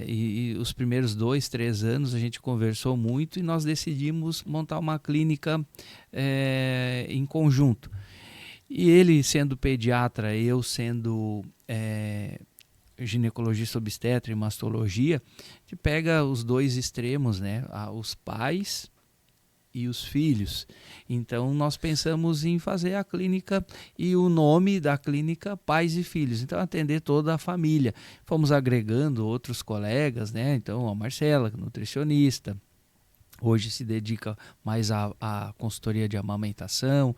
S2: e os primeiros 2, 3 anos a gente conversou muito e nós decidimos montar uma clínica em conjunto. E ele sendo pediatra, eu sendo ginecologista obstetra e mastologia, a gente pega os dois extremos, né, os pais e os filhos. Então nós pensamos em fazer a clínica e o nome da clínica Pais e Filhos, então atender toda a família. Fomos agregando outros colegas, né? Então a Marcela, nutricionista, hoje se dedica mais à consultoria de amamentação,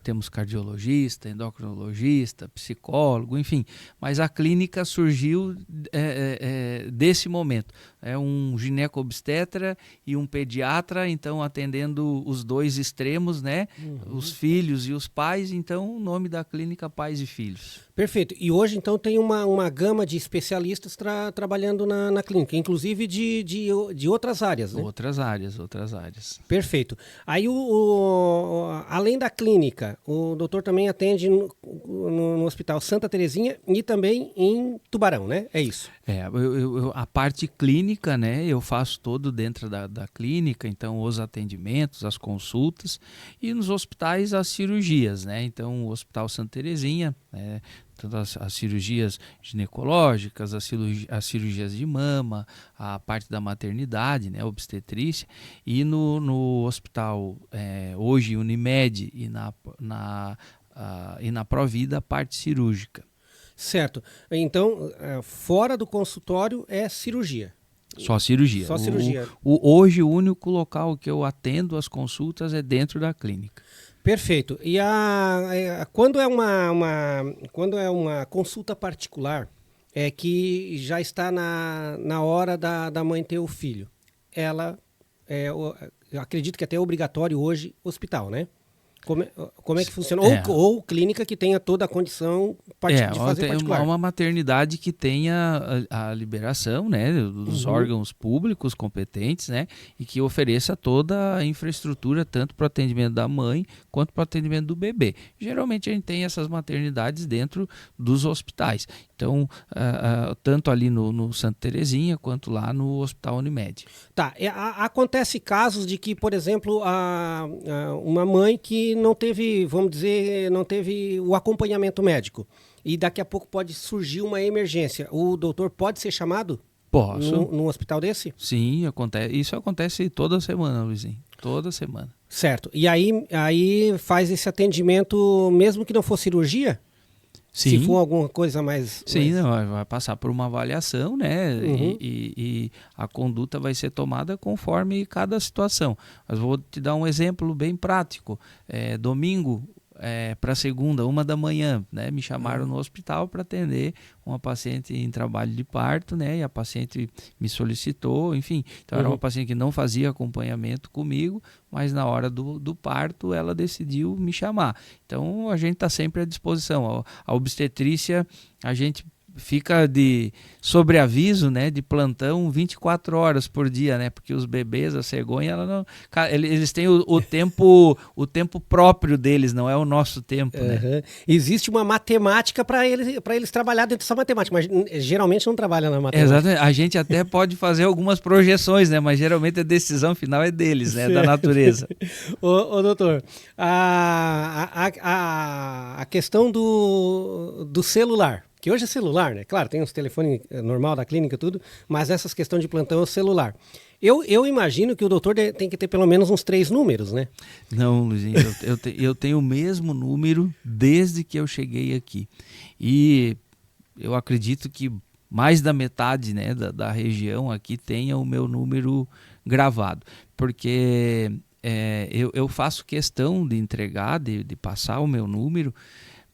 S2: temos cardiologista, endocrinologista, psicólogo, enfim. Mas a clínica surgiu desse momento. É um gineco-obstetra e um pediatra, então atendendo os dois extremos, né? Uhum. Os filhos e os pais, então o nome da clínica Pais e Filhos.
S1: Perfeito. E hoje, então, tem uma gama de especialistas trabalhando na clínica, inclusive de outras áreas, né?
S2: Outras áreas.
S1: Perfeito. Aí, além da clínica, o doutor também atende no Hospital Santa Terezinha e também em Tubarão, né? É isso.
S2: A parte clínica, né? Eu faço todo dentro da clínica, então os atendimentos, as consultas, e nos hospitais as cirurgias, né? Então o Hospital Santa Terezinha, tanto as cirurgias ginecológicas, as cirurgias de mama, a parte da maternidade, né, obstetrícia, e no hospital, hoje Unimed e na Provida, a parte cirúrgica.
S1: Certo. Então, fora do consultório é cirurgia.
S2: Só cirurgia.
S1: Só cirurgia.
S2: Hoje o único local que eu atendo as consultas é dentro da clínica.
S1: Perfeito. E quando é uma consulta particular, que já está na hora da mãe ter o filho, eu acredito que até é obrigatório hoje hospital, né? Como é que funciona? Ou clínica que tenha toda a condição de fazer particular.
S2: Uma maternidade que tenha a liberação, né, dos órgãos públicos competentes, né, e que ofereça toda a infraestrutura, tanto para o atendimento da mãe quanto para o atendimento do bebê. Geralmente a gente tem essas maternidades dentro dos hospitais. Então, tanto ali no Santa Terezinha quanto lá no Hospital Unimed.
S1: Tá. Acontece casos de que, por exemplo, uma mãe que não teve, vamos dizer, não teve o acompanhamento médico e daqui a pouco pode surgir uma emergência. O doutor pode ser chamado?
S2: Posso.
S1: Num hospital desse?
S2: Sim, acontece. Isso acontece toda semana, Luizinho. Toda semana.
S1: Certo. E aí faz esse atendimento, mesmo que não for cirurgia?
S2: Sim.
S1: Se for alguma coisa mais...
S2: Sim, não, vai passar por uma avaliação, né?
S1: Uhum.
S2: E a conduta vai ser tomada conforme cada situação. Mas vou te dar um exemplo bem prático. Domingo para segunda, 1h, né? Me chamaram no hospital para atender uma paciente em trabalho de parto, né? E a paciente me solicitou, enfim. Então era uma paciente que não fazia acompanhamento comigo, mas na hora do parto ela decidiu me chamar. Então a gente está sempre à disposição. A obstetrícia, a gente fica de sobreaviso, né, de plantão 24 horas por dia, né, porque os bebês, a cegonha, eles têm o tempo próprio deles, não é o nosso tempo, né?
S1: Existe uma matemática para eles trabalhar dentro dessa matemática, mas geralmente não trabalha na matemática.
S2: Exatamente. A gente até pode fazer algumas projeções, né, mas geralmente a decisão final é deles, né, da natureza.
S1: Ô doutor, a questão do celular, que hoje é celular, né? Claro, tem os telefones normal da clínica e tudo, mas essas questões de plantão é o celular. Eu imagino que o doutor tem que ter pelo menos uns 3 números, né?
S2: Não, Luizinho, eu tenho o mesmo número desde que eu cheguei aqui. E eu acredito que mais da metade, né, da região aqui tenha o meu número gravado. Porque eu faço questão de entregar, de passar o meu número,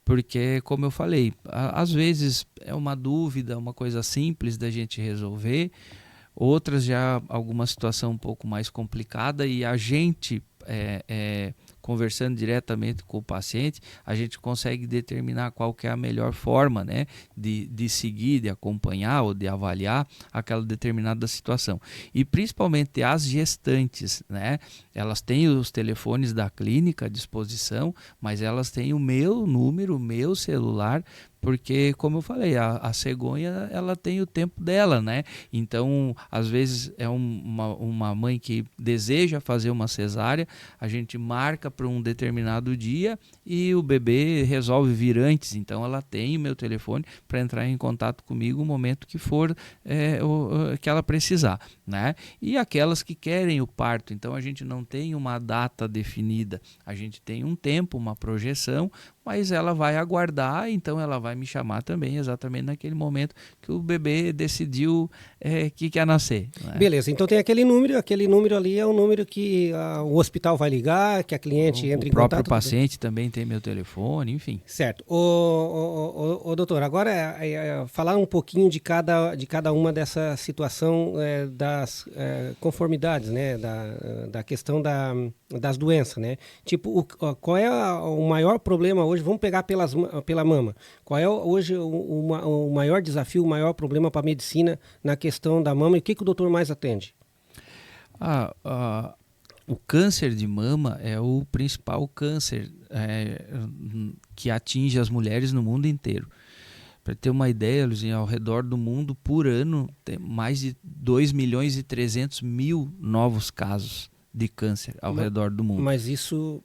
S2: porque, como eu falei, às vezes é uma dúvida, uma coisa simples da gente resolver, outras já alguma situação um pouco mais complicada, e a gente, conversando diretamente com o paciente, a gente consegue determinar qual que é a melhor forma, né, de seguir, de acompanhar ou de avaliar aquela determinada situação. E principalmente as gestantes, né, elas têm os telefones da clínica à disposição, mas elas têm o meu número, o meu celular, porque, como eu falei, a cegonha, ela tem o tempo dela, né? Então, às vezes é uma mãe que deseja fazer uma cesárea, a gente marca para um determinado dia e o bebê resolve vir antes. Então, ela tem o meu telefone para entrar em contato comigo no momento que for que ela precisar, né? E aquelas que querem o parto, então a gente não tem uma data definida, a gente tem um tempo, uma projeção, mas ela vai aguardar, então ela vai me chamar também exatamente naquele momento que o bebê decidiu que quer nascer, né?
S1: Beleza, então tem aquele número ali é o número que o hospital vai ligar, que a cliente entra em contato.
S2: O próprio paciente também tem meu telefone, enfim.
S1: Certo. Ô doutor, agora falar um pouquinho de cada uma dessa situação das conformidades, né, da questão das doenças, né? Tipo, qual é o maior problema hoje? Vamos pegar pela mama. Qual é hoje o maior desafio, o maior problema para a medicina na questão da mama, e o que o doutor mais atende?
S2: O câncer de mama é o principal câncer que atinge as mulheres no mundo inteiro. Para ter uma ideia, Luizinho, ao redor do mundo, por ano, tem mais de 2.300.000 novos casos de câncer ao redor do mundo.
S1: Mas isso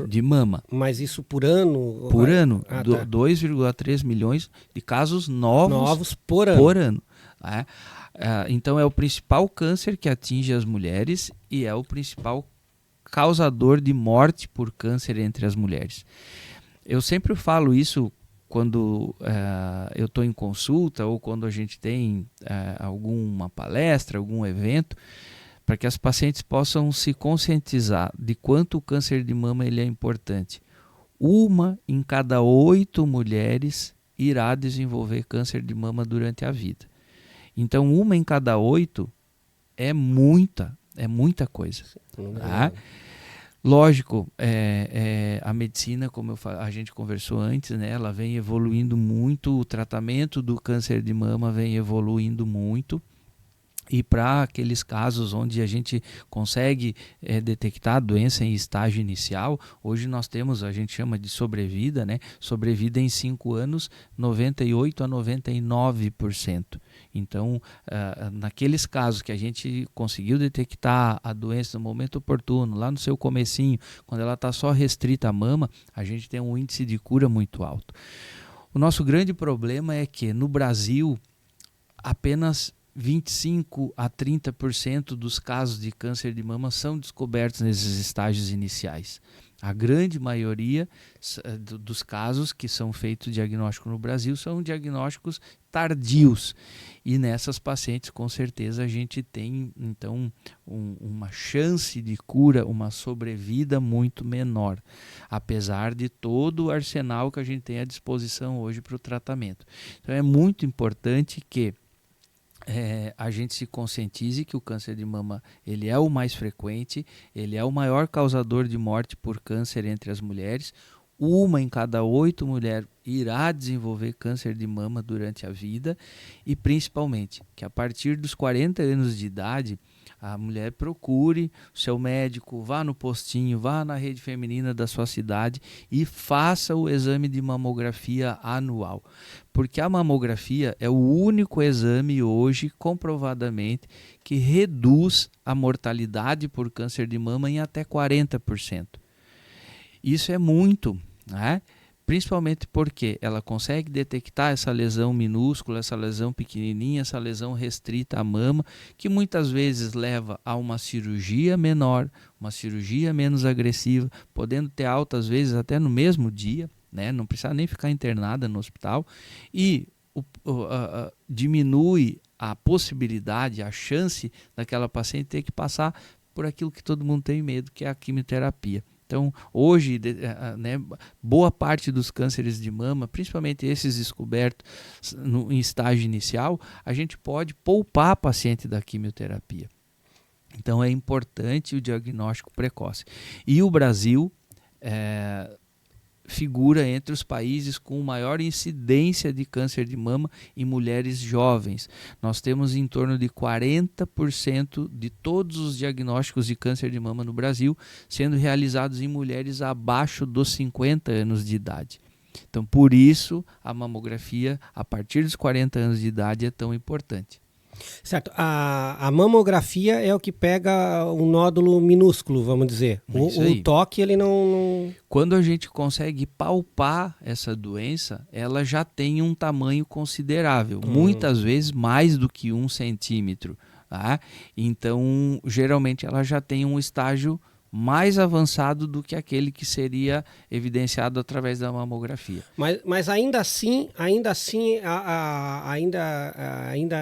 S2: de mama.
S1: Mas isso por ano?
S2: Por ano.
S1: Tá.
S2: 2,3 milhões de casos novos
S1: por ano.
S2: Né? Então é o principal câncer que atinge as mulheres e é o principal causador de morte por câncer entre as mulheres. Eu sempre falo isso quando eu estou em consulta ou quando a gente tem alguma palestra, algum evento, para que as pacientes possam se conscientizar de quanto o câncer de mama ele é importante. 1 em cada 8 mulheres irá desenvolver câncer de mama durante a vida. Então, 1 em cada 8 é muita coisa. Tá? Lógico, a medicina, como a gente conversou antes, né, ela vem evoluindo muito, o tratamento do câncer de mama vem evoluindo muito. E para aqueles casos onde a gente consegue detectar a doença em estágio inicial, hoje nós temos, a gente chama de sobrevida, né? Sobrevida em 5 anos, 98% a 99%. Então, naqueles casos que a gente conseguiu detectar a doença no momento oportuno, lá no seu comecinho, quando ela está só restrita à mama, a gente tem um índice de cura muito alto. O nosso grande problema é que no Brasil apenas 25 a 30% dos casos de câncer de mama são descobertos nesses estágios iniciais. A grande maioria dos casos que são feitos diagnóstico no Brasil são diagnósticos tardios. E nessas pacientes, com certeza, a gente tem, então, uma chance de cura, uma sobrevida muito menor, apesar de todo o arsenal que a gente tem à disposição hoje para o tratamento. Então, é muito importante que a gente se conscientize que o câncer de mama ele é o mais frequente, ele é o maior causador de morte por câncer entre as mulheres. 1 em cada 8 mulheres irá desenvolver câncer de mama durante a vida e principalmente que a partir dos 40 anos de idade a mulher procure o seu médico, vá no postinho, vá na rede feminina da sua cidade e faça o exame de mamografia anual. Porque a mamografia é o único exame hoje comprovadamente que reduz a mortalidade por câncer de mama em até 40%. Isso é muito, né? Principalmente porque ela consegue detectar essa lesão minúscula, essa lesão pequenininha, essa lesão restrita à mama, que muitas vezes leva a uma cirurgia menor, uma cirurgia menos agressiva, podendo ter alta às vezes até no mesmo dia, né? Não precisa nem ficar internada no hospital, e diminui a possibilidade, a chance daquela paciente ter que passar por aquilo que todo mundo tem medo, que é a quimioterapia. Então, hoje, né, boa parte dos cânceres de mama, principalmente esses descobertos em estágio inicial, a gente pode poupar a paciente da quimioterapia. Então, é importante o diagnóstico precoce. E o Brasil figura entre os países com maior incidência de câncer de mama em mulheres jovens. Nós temos em torno de 40% de todos os diagnósticos de câncer de mama no Brasil sendo realizados em mulheres abaixo dos 50 anos de idade. Então, por isso, a mamografia, a partir dos 40 anos de idade, é tão importante.
S1: Certo. A mamografia é o que pega um nódulo minúsculo, vamos dizer. O toque, ele não...
S2: Quando a gente consegue palpar essa doença, ela já tem um tamanho considerável. Muitas vezes mais do que 1 centímetro. Tá? Então, geralmente, ela já tem um estágio mais avançado do que aquele que seria evidenciado através da mamografia.
S1: Mas ainda assim ainda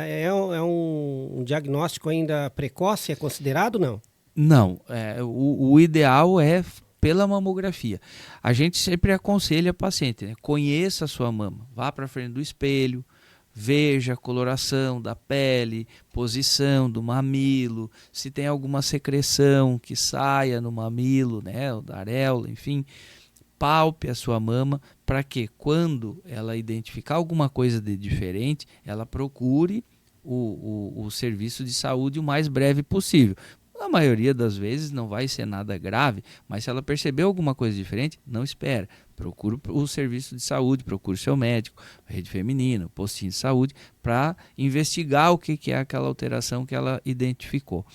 S1: é um diagnóstico ainda precoce, é considerado, não?
S2: Não, o ideal é pela mamografia. A gente sempre aconselha a paciente, né? Conheça a sua mama, vá para frente do espelho, veja a coloração da pele, posição do mamilo, se tem alguma secreção que saia no mamilo, né, ou da areola, enfim, palpe a sua mama para que quando ela identificar alguma coisa de diferente, ela procure o serviço de saúde o mais breve possível. Na maioria das vezes não vai ser nada grave, mas se ela perceber alguma coisa diferente, não espera. Procure o serviço de saúde, procure seu médico, a rede feminina, o postinho de saúde, para investigar o que é aquela alteração que ela identificou.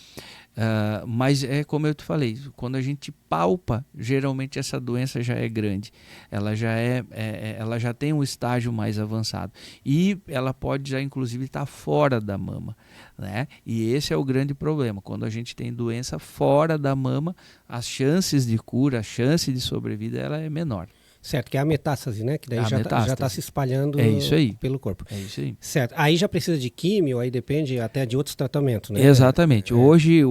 S2: Mas é como eu te falei, quando a gente palpa, geralmente essa doença já é grande, ela já tem um estágio mais avançado e ela pode já inclusive estar fora da mama, né? E esse é o grande problema, quando a gente tem doença fora da mama, as chances de cura, a chance de sobrevida ela é menor.
S1: Certo, que é a metástase, né? Que daí já está se espalhando pelo corpo.
S2: É isso aí.
S1: Certo. Aí já precisa de químio, aí depende até de outros tratamentos, né?
S2: Exatamente. Hoje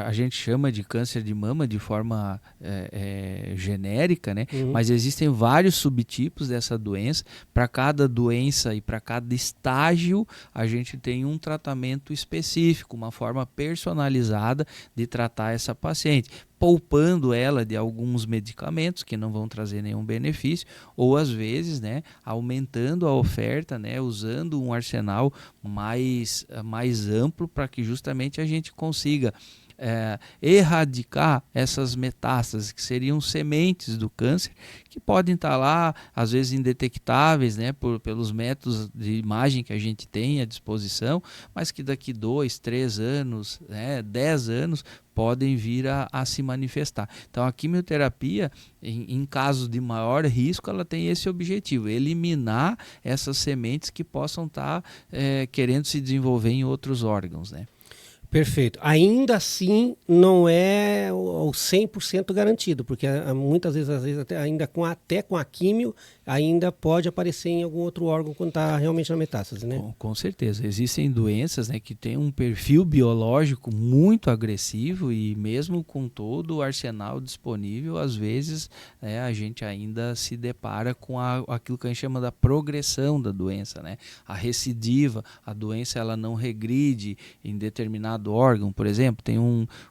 S2: a gente chama de câncer de mama de forma genérica, né? Mas existem vários subtipos dessa doença. Para cada doença e para cada estágio, a gente tem um tratamento específico, uma forma personalizada de tratar essa paciente, poupando ela de alguns medicamentos que não vão trazer nenhum benefício, ou às vezes, né, aumentando a oferta, né, usando um arsenal mais amplo para que justamente a gente consiga erradicar essas metástases, que seriam sementes do câncer, que podem estar lá, às vezes indetectáveis, né, pelos métodos de imagem que a gente tem à disposição, mas que daqui 2, 3 anos, 10 anos, podem vir a se manifestar. Então a quimioterapia, em casos de maior risco, ela tem esse objetivo, eliminar essas sementes que possam estar querendo se desenvolver em outros órgãos, né?
S1: Perfeito. Ainda assim, não é o 100% garantido, porque muitas vezes, às vezes até com a químio, ainda pode aparecer em algum outro órgão quando está realmente na metástase, né?
S2: Com certeza. Existem doenças, né, que têm um perfil biológico muito agressivo e mesmo com todo o arsenal disponível, às vezes a gente ainda se depara com aquilo que a gente chama da progressão da doença, né? A recidiva, a doença ela não regride em determinado órgão, por exemplo, tem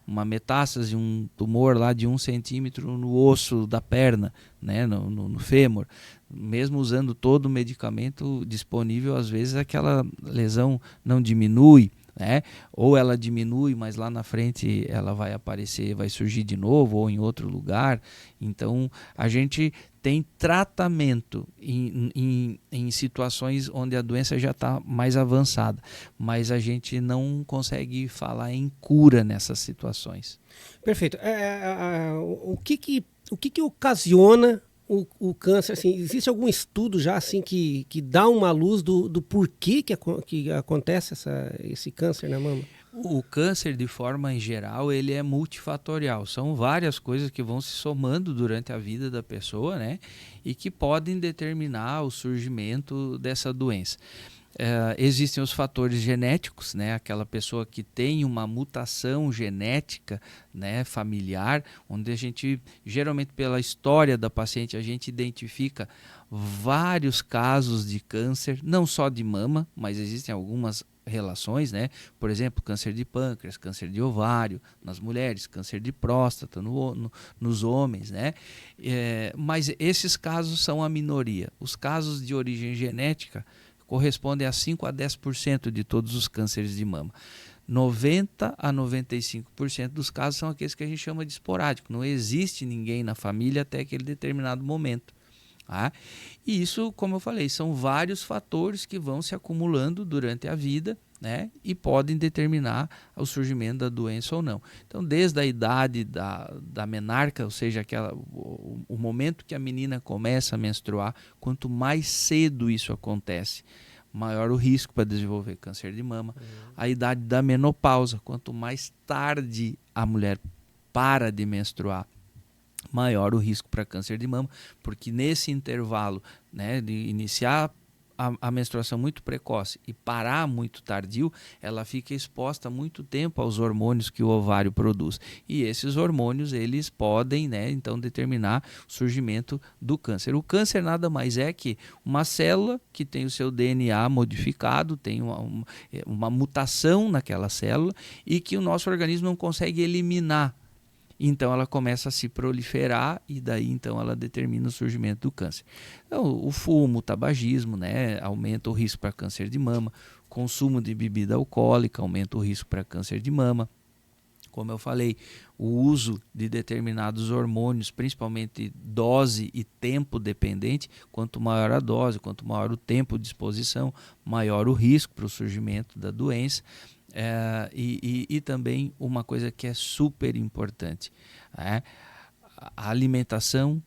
S2: uma metástase, um tumor lá de 1 centímetro no osso da perna, né, no fêmur. Mesmo usando todo o medicamento disponível, às vezes aquela lesão não diminui, né? Ou ela diminui, mas lá na frente ela vai aparecer, vai surgir de novo ou em outro lugar. Então a gente tem tratamento em situações onde a doença já está mais avançada, mas a gente não consegue falar em cura nessas situações.
S1: Perfeito. O que ocasiona o câncer? Assim, existe algum estudo já assim que dá uma luz do porquê que acontece esse câncer na mama?
S2: O câncer, de forma em geral, ele é multifatorial. São várias coisas que vão se somando durante a vida da pessoa, né? E que podem determinar o surgimento dessa doença. Existem os fatores genéticos, né? Aquela pessoa que tem uma mutação genética, né, familiar, onde a gente, geralmente pela história da paciente, a gente identifica vários casos de câncer, não só de mama, mas existem algumas relações, né? Por exemplo, câncer de pâncreas, câncer de ovário nas mulheres, câncer de próstata nos homens, né? Mas esses casos são a minoria. Os casos de origem genética correspondem a 5 a 10% de todos os cânceres de mama. 90 a 95% dos casos são aqueles que a gente chama de esporádico. Não existe ninguém na família até aquele determinado momento. Tá? E isso, como eu falei, são vários fatores que vão se acumulando durante a vida, né? E podem determinar o surgimento da doença ou não. Então, desde a idade da menarca, ou seja, o momento que a menina começa a menstruar, quanto mais cedo isso acontece, maior o risco para desenvolver câncer de mama. A idade da menopausa, quanto mais tarde a mulher para de menstruar, maior o risco para câncer de mama, porque nesse intervalo, né, de iniciar a menstruação muito precoce e parar muito tardio, ela fica exposta muito tempo aos hormônios que o ovário produz. E esses hormônios, eles podem, né, então determinar o surgimento do câncer. O câncer nada mais é que uma célula que tem o seu DNA modificado, tem uma mutação naquela célula e que o nosso organismo não consegue eliminar. Então ela começa a se proliferar e daí então ela determina o surgimento do câncer. Então, o fumo, o tabagismo, né, aumenta o risco para câncer de mama. Consumo de bebida alcoólica aumenta o risco para câncer de mama. Como eu falei, o uso de determinados hormônios, principalmente dose e tempo dependente, quanto maior a dose, quanto maior o tempo de exposição, maior o risco para o surgimento da doença. E também uma coisa que é super importante, a alimentação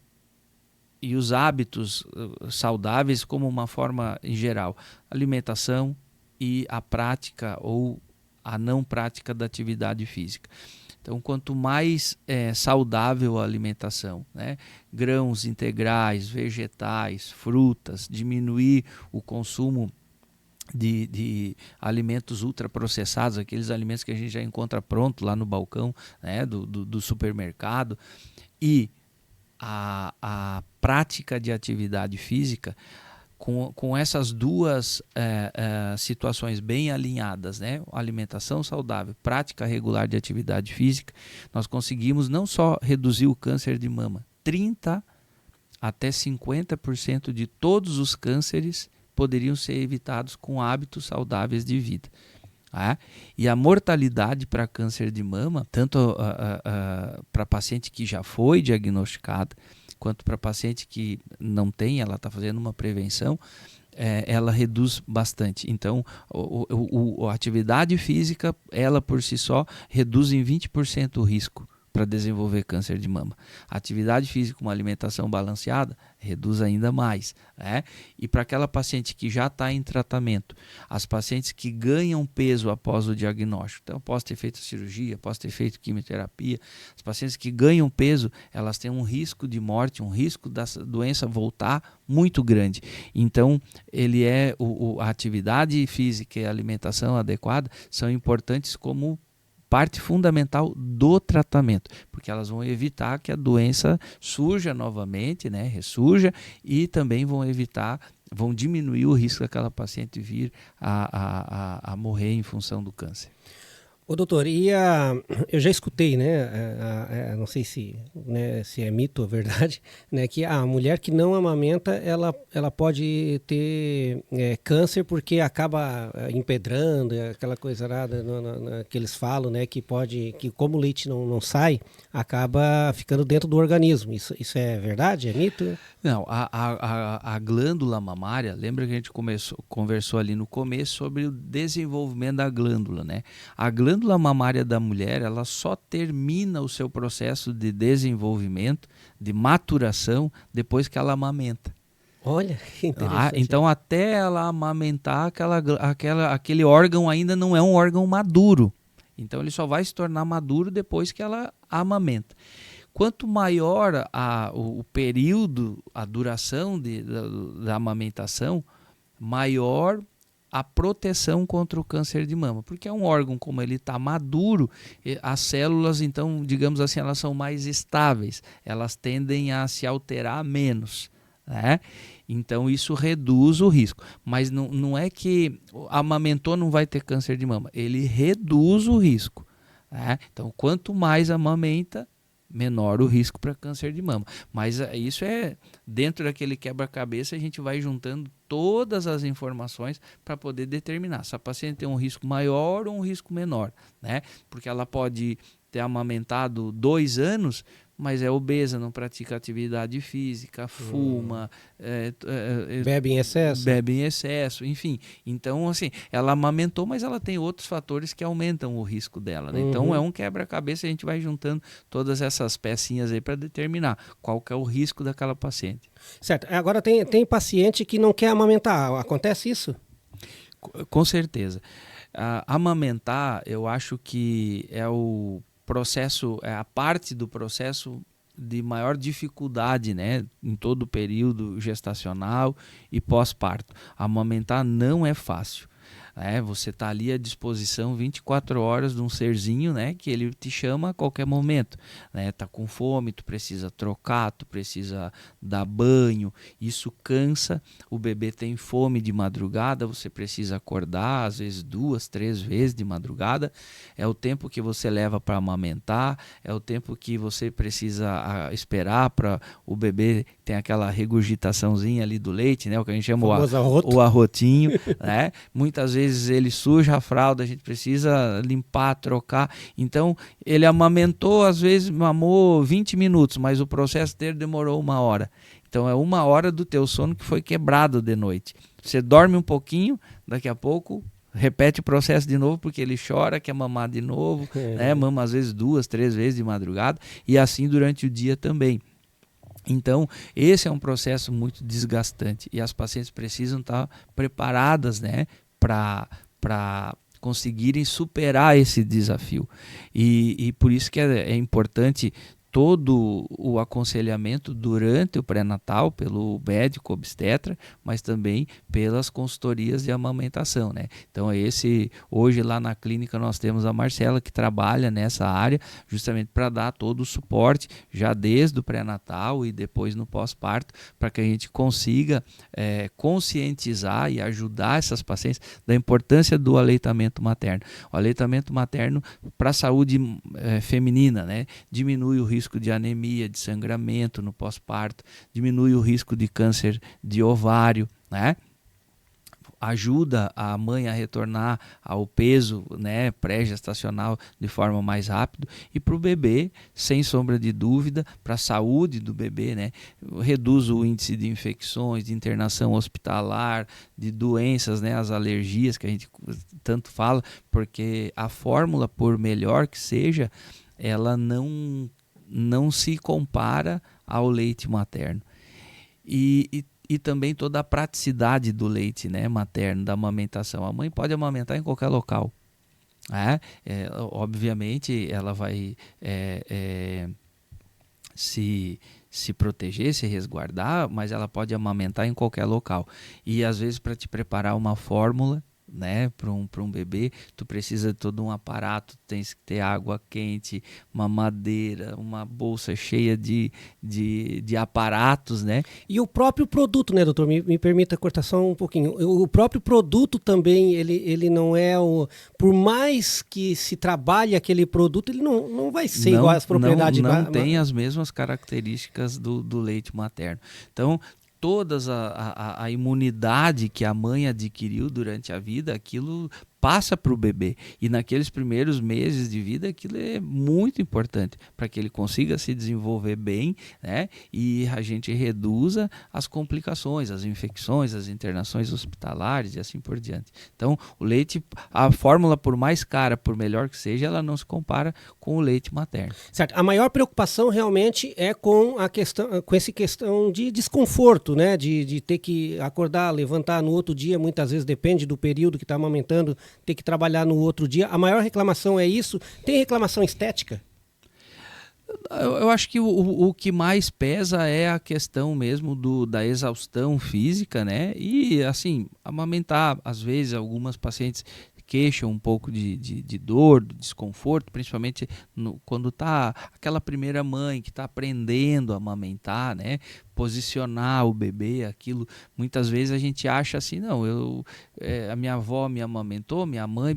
S2: e os hábitos saudáveis como uma forma em geral, alimentação e a prática ou a não prática da atividade física. Então, quanto mais saudável a alimentação, né? Grãos integrais, vegetais, frutas, diminuir o consumo de alimentos ultraprocessados, aqueles alimentos que a gente já encontra pronto lá no balcão, né, do supermercado, e a prática de atividade física, com essas duas situações bem alinhadas, né, alimentação saudável, prática regular de atividade física, nós conseguimos não só reduzir o câncer de mama, 30% até 50% de todos os cânceres poderiam ser evitados com hábitos saudáveis de vida. Tá? E a mortalidade para câncer de mama, tanto para paciente que já foi diagnosticada, quanto para paciente que não tem, ela está fazendo uma prevenção, ela reduz bastante. Então, a atividade física, ela por si só, reduz em 20% o risco para desenvolver câncer de mama. A atividade física, uma alimentação balanceada, reduz ainda mais. Né? E para aquela paciente que já está em tratamento, as pacientes que ganham peso após o diagnóstico, então após ter feito cirurgia, após ter feito quimioterapia, as pacientes que ganham peso, elas têm um risco de morte, um risco da doença voltar muito grande. Então, a atividade física e a alimentação adequada são importantes como parte fundamental do tratamento, porque elas vão evitar que a doença surja novamente, né, ressurja, e também vão diminuir o risco daquela paciente vir a morrer em função do câncer.
S1: Ô doutor, eu já escutei, né, não sei se é mito ou verdade, né, que a mulher que não amamenta, ela pode ter câncer porque acaba empedrando, aquela coisa que eles falam, né, que como o leite não sai, acaba ficando dentro do organismo. Isso é verdade? É mito?
S2: Não, a glândula mamária, lembra que a gente conversou ali no começo sobre o desenvolvimento da glândula, né? A glândula mamária da mulher, ela só termina o seu processo de desenvolvimento, de maturação, depois que ela amamenta.
S1: Olha, que interessante.
S2: Então, até ela amamentar, aquele órgão ainda não é um órgão maduro. Então, ele só vai se tornar maduro depois que ela amamenta. Quanto maior o período, a duração da amamentação, maior a proteção contra o câncer de mama. Porque é um órgão, como ele está maduro, as células, então, digamos assim, elas são mais estáveis. Elas tendem a se alterar menos, né? Então, isso reduz o risco. Mas não é que amamentou não vai ter câncer de mama. Ele reduz o risco, né? Então, quanto mais amamenta, menor o risco para câncer de mama. Mas isso dentro daquele quebra-cabeça, a gente vai juntando todas as informações para poder determinar se a paciente tem um risco maior ou um risco menor, né? Porque ela pode ter amamentado 2 anos, mas é obesa, não pratica atividade física, fuma,
S1: bebe em excesso.
S2: Enfim. Então, assim, ela amamentou, mas ela tem outros fatores que aumentam o risco dela, né? Então, é um quebra-cabeça, a gente vai juntando todas essas pecinhas aí para determinar qual que é o risco daquela paciente.
S1: Certo. Agora, tem paciente que não quer amamentar. Acontece isso?
S2: Com certeza. Amamentar, eu acho que é o processo, é a parte do processo de maior dificuldade, né, em todo o período gestacional e pós-parto. Amamentar não é fácil. Você está ali à disposição 24 horas de um serzinho, né, que ele te chama a qualquer momento, né? Tá com fome, tu precisa trocar, tu precisa dar banho, isso cansa. O bebê tem fome de madrugada, você precisa acordar às vezes 2, 3 vezes de madrugada. É o tempo que você leva para amamentar, é o tempo que você precisa esperar para o bebê ter aquela regurgitaçãozinha ali do leite, né, o que a gente chama o arrotinho, né? Muitas vezes ele suja a fralda, a gente precisa limpar, trocar. Então, ele amamentou, às vezes mamou 20 minutos, mas o processo dele demorou 1 hora. Então, é 1 hora do teu sono que foi quebrado de noite. Você dorme um pouquinho, daqui a pouco repete o processo de novo, porque ele chora, quer mamar de novo, né? Mama às vezes 2, 3 vezes de madrugada, e assim durante o dia também. Então, esse é um processo muito desgastante e as pacientes precisam estar preparadas, né, para conseguirem superar esse desafio. E por isso que é importante todo o aconselhamento durante o pré-natal pelo médico obstetra, mas também pelas consultorias de amamentação, né? Então hoje lá na clínica nós temos a Marcela que trabalha nessa área justamente para dar todo o suporte já desde o pré-natal e depois no pós-parto, para que a gente consiga conscientizar e ajudar essas pacientes da importância do aleitamento materno. O aleitamento materno para a saúde feminina, né? Diminui o risco de anemia, de sangramento no pós-parto, diminui o risco de câncer de ovário, né? ajuda a mãe a retornar ao peso, né, pré-gestacional de forma mais rápida, e para o bebê, sem sombra de dúvida, para a saúde do bebê, né, reduz o índice de infecções, de internação hospitalar, de doenças, né, as alergias que a gente tanto fala, porque a fórmula, por melhor que seja, ela não se compara ao leite materno. E também toda a praticidade do leite, né, materno, da amamentação. A mãe pode amamentar em qualquer local. Obviamente, ela vai se proteger, se resguardar, mas ela pode amamentar em qualquer local. E às vezes, para te preparar uma fórmula, né, para um bebê, tu precisa de todo um aparato, tens que ter água quente, mamadeira, uma bolsa cheia de aparatos, né?
S1: E o próprio produto, né, doutor? Me permita cortar só um pouquinho. O próprio produto também, ele não é o... Por mais que se trabalhe aquele produto, ele não vai ser igual às propriedades...
S2: Não tem as mesmas características do leite materno. Então, todas a imunidade que a mãe adquiriu durante a vida, aquilo passa para o bebê. E naqueles primeiros meses de vida, aquilo é muito importante para que ele consiga se desenvolver bem, né? E a gente reduza as complicações, as infecções, as internações hospitalares e assim por diante. Então, o leite, a fórmula, por mais cara, por melhor que seja, ela não se compara com o leite materno.
S1: Certo. A maior preocupação realmente é com essa questão de desconforto, né? De ter que acordar, levantar no outro dia, muitas vezes depende do período que está amamentando, ter que trabalhar no outro dia. A maior reclamação é isso? Tem reclamação estética?
S2: Eu acho que o que mais pesa é a questão mesmo da exaustão física, né? E, assim, amamentar, às vezes, algumas pacientes queixam um pouco de dor, de desconforto, principalmente quando está aquela primeira mãe que está aprendendo a amamentar, né? Posicionar o bebê, aquilo, muitas vezes a gente acha assim, não, a minha avó me amamentou, minha mãe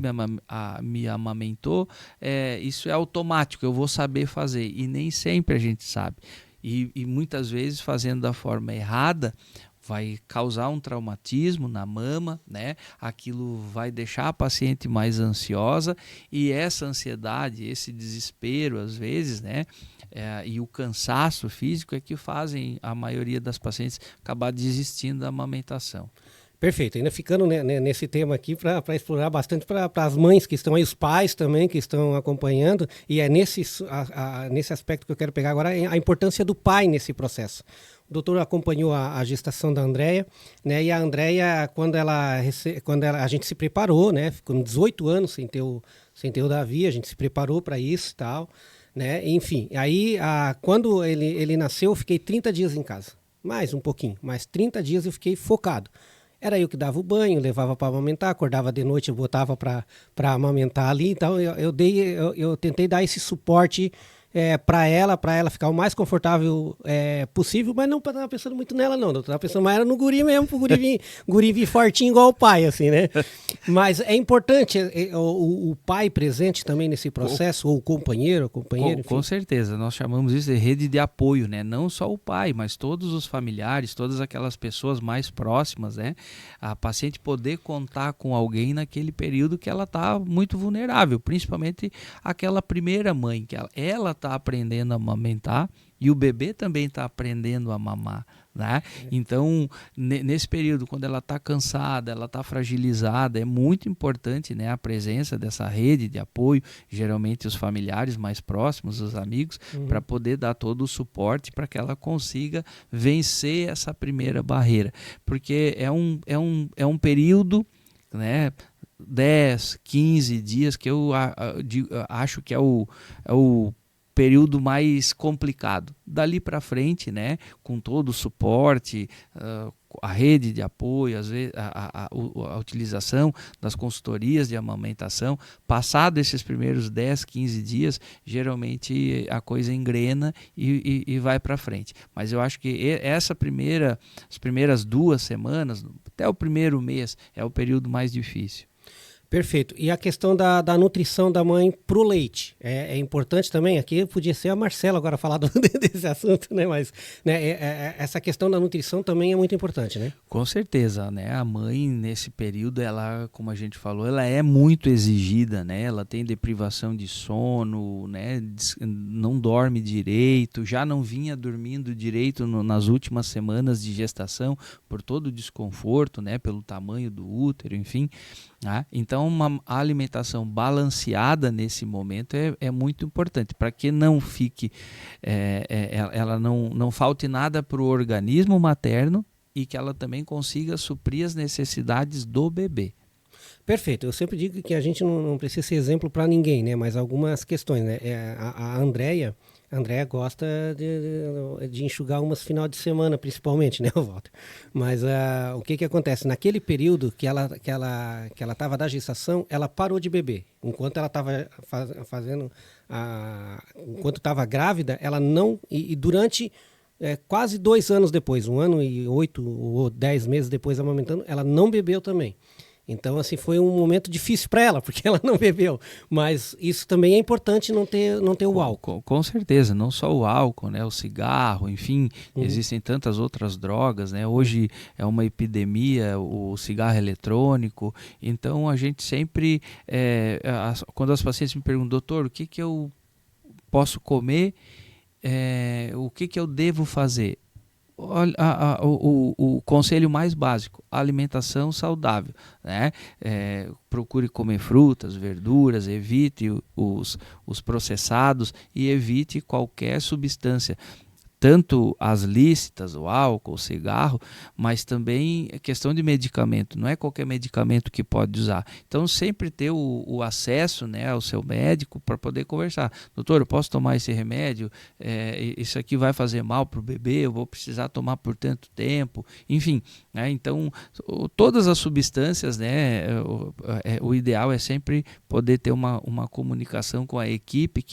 S2: me amamentou, isso é automático, eu vou saber fazer, e nem sempre a gente sabe, e muitas vezes fazendo da forma errada, vai causar um traumatismo na mama, né? Aquilo vai deixar a paciente mais ansiosa, e essa ansiedade, esse desespero às vezes, né? E o cansaço físico é que fazem a maioria das pacientes acabar desistindo da amamentação.
S1: Perfeito, ainda ficando nesse tema aqui para explorar bastante para as mães que estão aí, os pais também que estão acompanhando, e é nesse aspecto que eu quero pegar agora, a importância do pai nesse processo. O doutor acompanhou a gestação da Andréia, né? E a Andréia, quando a gente se preparou, né? Ficou 18 anos sem ter o Davi, a gente se preparou para isso e tal, né? Enfim, aí quando ele nasceu, eu fiquei 30 dias em casa, mais um pouquinho, mais 30 dias eu fiquei focado. Era eu que dava o banho, levava para amamentar, acordava de noite, eu botava para amamentar ali. Então eu tentei dar esse suporte para ela ficar o mais confortável possível, mas não estava pensando muito nela não, eu estava pensando mais era no guri mesmo, pro guri vir fortinho igual o pai, assim, né? Mas é importante o pai presente também nesse processo, ou o companheiro, enfim.
S2: Com certeza, nós chamamos isso de rede de apoio, né? Não só o pai, mas todos os familiares, todas aquelas pessoas mais próximas, né? A paciente poder contar com alguém naquele período que ela está muito vulnerável, principalmente aquela primeira mãe, que ela está aprendendo a amamentar e o bebê também está aprendendo a mamar, né? Então, nesse período, quando ela está cansada, ela está fragilizada, é muito importante, né, a presença dessa rede de apoio, geralmente os familiares mais próximos, os amigos, para poder dar todo o suporte para que ela consiga vencer essa primeira barreira. Porque é um período, né, 10, 15 dias que eu acho que é o período mais complicado. Dali para frente, né, com todo o suporte, a rede de apoio, às vezes, a utilização das consultorias de amamentação, passado esses primeiros 10, 15 dias, geralmente a coisa engrena e vai para frente. Mas eu acho que as primeiras 2 semanas, até o primeiro mês, é o período mais difícil.
S1: Perfeito. E a questão da nutrição da mãe para o leite é importante também? Aqui podia ser a Marcela agora falar desse assunto, né? Mas né, essa questão da nutrição também é muito importante, né?
S2: Com certeza, né? A mãe nesse período, ela, como a gente falou, ela é muito exigida, né? Ela tem deprivação de sono, né? Não dorme direito, já não vinha dormindo direito nas últimas semanas de gestação por todo o desconforto, né? Pelo tamanho do útero, enfim. Então, uma alimentação balanceada nesse momento é muito importante para que não fique, ela não falte nada para o organismo materno e que ela também consiga suprir as necessidades do bebê.
S1: Perfeito. Eu sempre digo que a gente não precisa ser exemplo para ninguém, né? Mas algumas questões, né? A Andréia gosta de enxugar umas final de semana, principalmente, né, Walter? Mas o que acontece? Naquele período que ela estava da gestação, ela parou de beber. Enquanto ela estava enquanto estava grávida, ela não... E durante quase 2 anos depois, 1 ano e 8 ou 10 meses depois amamentando, ela não bebeu também. Então, assim, foi um momento difícil para ela, porque ela não bebeu. Mas isso também é importante, não ter o álcool.
S2: Com certeza, não só o álcool, né? O cigarro, enfim, existem tantas outras drogas, né? Hoje é uma epidemia, o cigarro eletrônico. Então, a gente sempre, quando as pacientes me perguntam, doutor, o que eu posso comer, o que eu devo fazer? O conselho mais básico, alimentação saudável, né? Procure comer frutas, verduras, evite os processados e evite qualquer substância, tanto as lícitas, o álcool, o cigarro, mas também a questão de medicamento. Não é qualquer medicamento que pode usar. Então, sempre ter o acesso, né, ao seu médico para poder conversar. Doutor, eu posso tomar esse remédio? Isso aqui vai fazer mal para o bebê? Eu vou precisar tomar por tanto tempo? Enfim, né? Então, todas as substâncias, né, o ideal é sempre poder ter uma comunicação com a equipe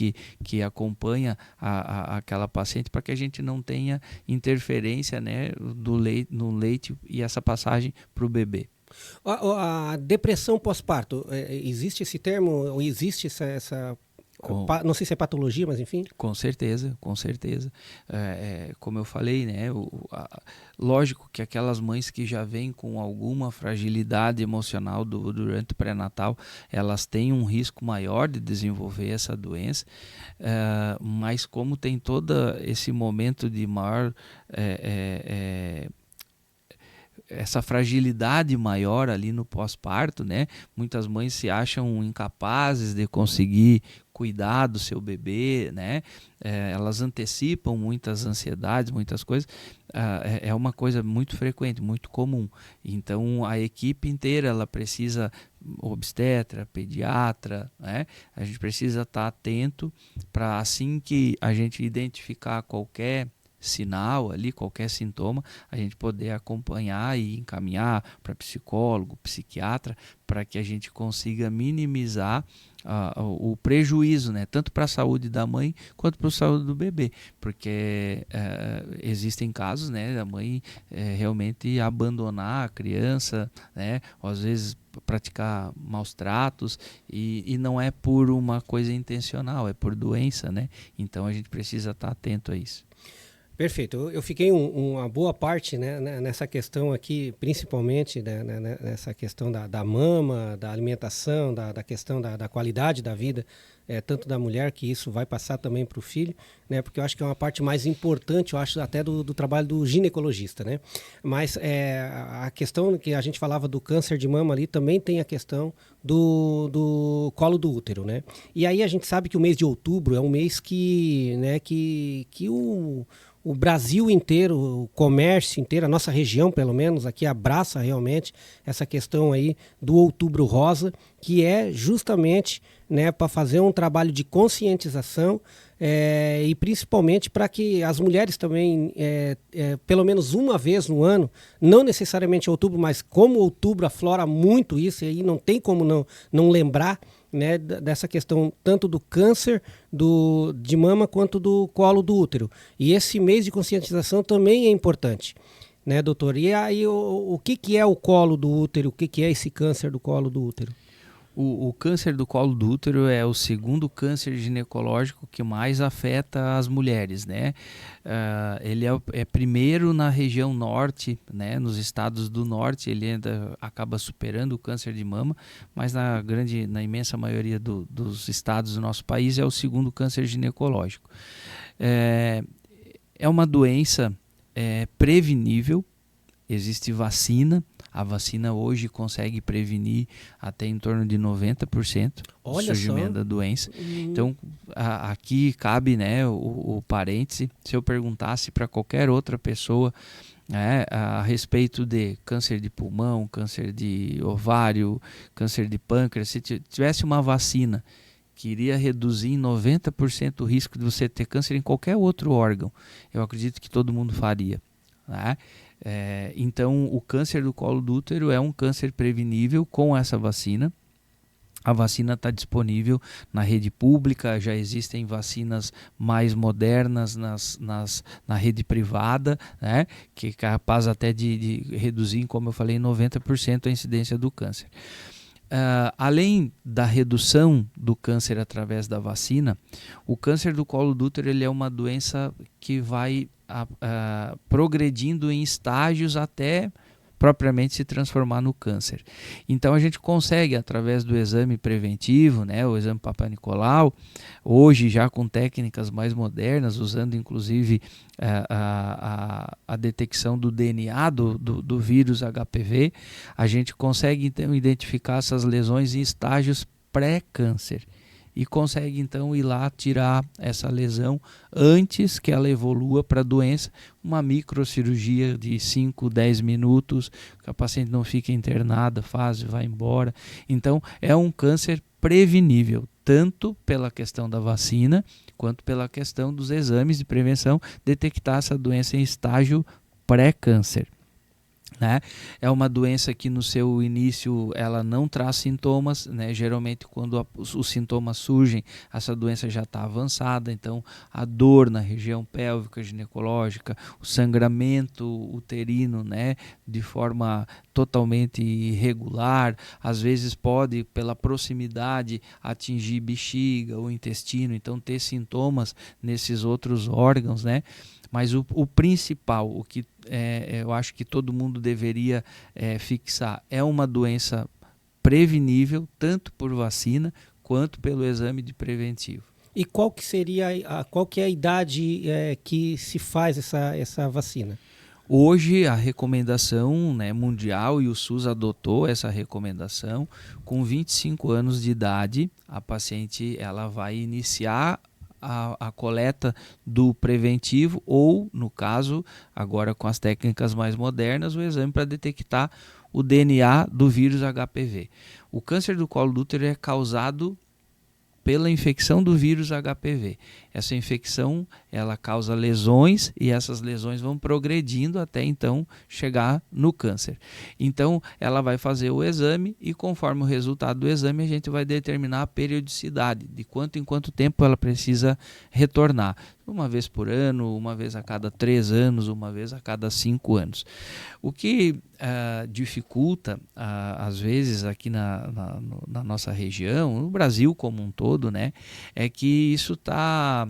S2: que acompanha aquela paciente para que a gente não tenha interferência, né, no leite e essa passagem para o bebê.
S1: A depressão pós-parto, existe esse termo? Ou existe essa não sei se é patologia, mas enfim?
S2: Com certeza. Como eu falei, né, lógico que aquelas mães que já vêm com alguma fragilidade emocional durante o pré-natal, elas têm um risco maior de desenvolver essa doença, mas como tem todo esse momento de maior... essa fragilidade maior ali no pós-parto, né? Muitas mães se acham incapazes de conseguir cuidar do seu bebê, né? Elas antecipam muitas ansiedades, muitas coisas. É uma coisa muito frequente, muito comum. Então, a equipe inteira, ela precisa, obstetra, pediatra, né? A gente precisa estar atento para, assim que a gente identificar qualquer sinal ali, qualquer sintoma, a gente poder acompanhar e encaminhar para psicólogo, psiquiatra, para que a gente consiga minimizar o prejuízo, né, tanto para a saúde da mãe quanto para a saúde do bebê, porque existem casos, né, da mãe realmente abandonar a criança, né, ou às vezes praticar maus tratos e não é por uma coisa intencional, é por doença, né? Então a gente precisa estar atento a isso.
S1: Perfeito. Eu fiquei uma boa parte, né, nessa questão aqui, principalmente nessa questão da mama, da alimentação, da questão da qualidade da vida, tanto da mulher, que isso vai passar também para o filho, né, porque eu acho que é uma parte mais importante, eu acho, até do trabalho do ginecologista, né? Mas a questão que a gente falava do câncer de mama ali, também tem a questão do colo do útero, né? E aí a gente sabe que o mês de outubro é um mês que o Brasil inteiro, o comércio inteiro, a nossa região pelo menos, aqui abraça realmente essa questão aí do Outubro Rosa, que é justamente, né, para fazer um trabalho de conscientização e principalmente para que as mulheres também, pelo menos uma vez no ano, não necessariamente outubro, mas como outubro aflora muito isso, e aí não tem como não lembrar, né, dessa questão tanto do câncer de mama quanto do colo do útero. E esse mês de conscientização também é importante, né, doutor? E aí o que é o colo do útero? O que é esse câncer do colo do útero?
S2: O câncer do colo do útero é o segundo câncer ginecológico que mais afeta as mulheres, né? Ele é primeiro na região norte, né? Nos estados do norte, ele ainda acaba superando o câncer de mama, mas na imensa maioria dos estados do nosso país é o segundo câncer ginecológico. É uma doença prevenível, existe vacina. A vacina hoje consegue prevenir até em torno de 90% do surgimento da doença. Então, aqui cabe, né, o parêntese. Se eu perguntasse para qualquer outra pessoa a respeito de câncer de pulmão, câncer de ovário, câncer de pâncreas, se tivesse uma vacina que iria reduzir em 90% o risco de você ter câncer em qualquer outro órgão, eu acredito que todo mundo faria, né? Então, o câncer do colo do útero é um câncer prevenível com essa vacina. A vacina está disponível na rede pública, já existem vacinas mais modernas na rede privada, né, que é capaz até de reduzir, como eu falei, 90% a incidência do câncer. Além da redução do câncer através da vacina, o câncer do colo do útero ele é uma doença que vai progredindo em estágios até propriamente se transformar no câncer. Então a gente consegue, através do exame preventivo, né, o exame Papa Nicolau, hoje já com técnicas mais modernas, usando inclusive a detecção do DNA do vírus HPV, a gente consegue então identificar essas lesões em estágios pré-câncer. E consegue então ir lá tirar essa lesão antes que ela evolua para a doença, uma microcirurgia de 5, 10 minutos, que a paciente não fica internada, vai embora. Então é um câncer prevenível, tanto pela questão da vacina, quanto pela questão dos exames de prevenção, detectar essa doença em estágio pré-câncer. Né? É uma doença que no seu início ela não traz sintomas, né? Geralmente quando os sintomas surgem, essa doença já está avançada, então a dor na região pélvica ginecológica, o sangramento uterino, né? De forma totalmente irregular, às vezes pode pela proximidade atingir bexiga ou intestino, então ter sintomas nesses outros órgãos, né? Mas o principal, o que eu acho que todo mundo deveria fixar, é uma doença prevenível, tanto por vacina quanto pelo exame de preventivo.
S1: E qual que é a idade que se faz essa vacina?
S2: Hoje a recomendação, né, mundial, e o SUS adotou essa recomendação, com 25 anos de idade, a paciente ela vai iniciar a coleta do preventivo ou, no caso, agora com as técnicas mais modernas, o exame para detectar o DNA do vírus HPV. O câncer do colo do útero é causado pela infecção do vírus HPV. Essa infecção ela causa lesões e essas lesões vão progredindo até então chegar no câncer. Então ela vai fazer o exame e conforme o resultado do exame a gente vai determinar a periodicidade, de quanto em quanto tempo ela precisa retornar. Uma vez por ano, uma vez a cada 3 anos, uma vez a cada 5 anos. O que dificulta, às vezes, aqui na nossa região, no Brasil como um todo, né, é que isso está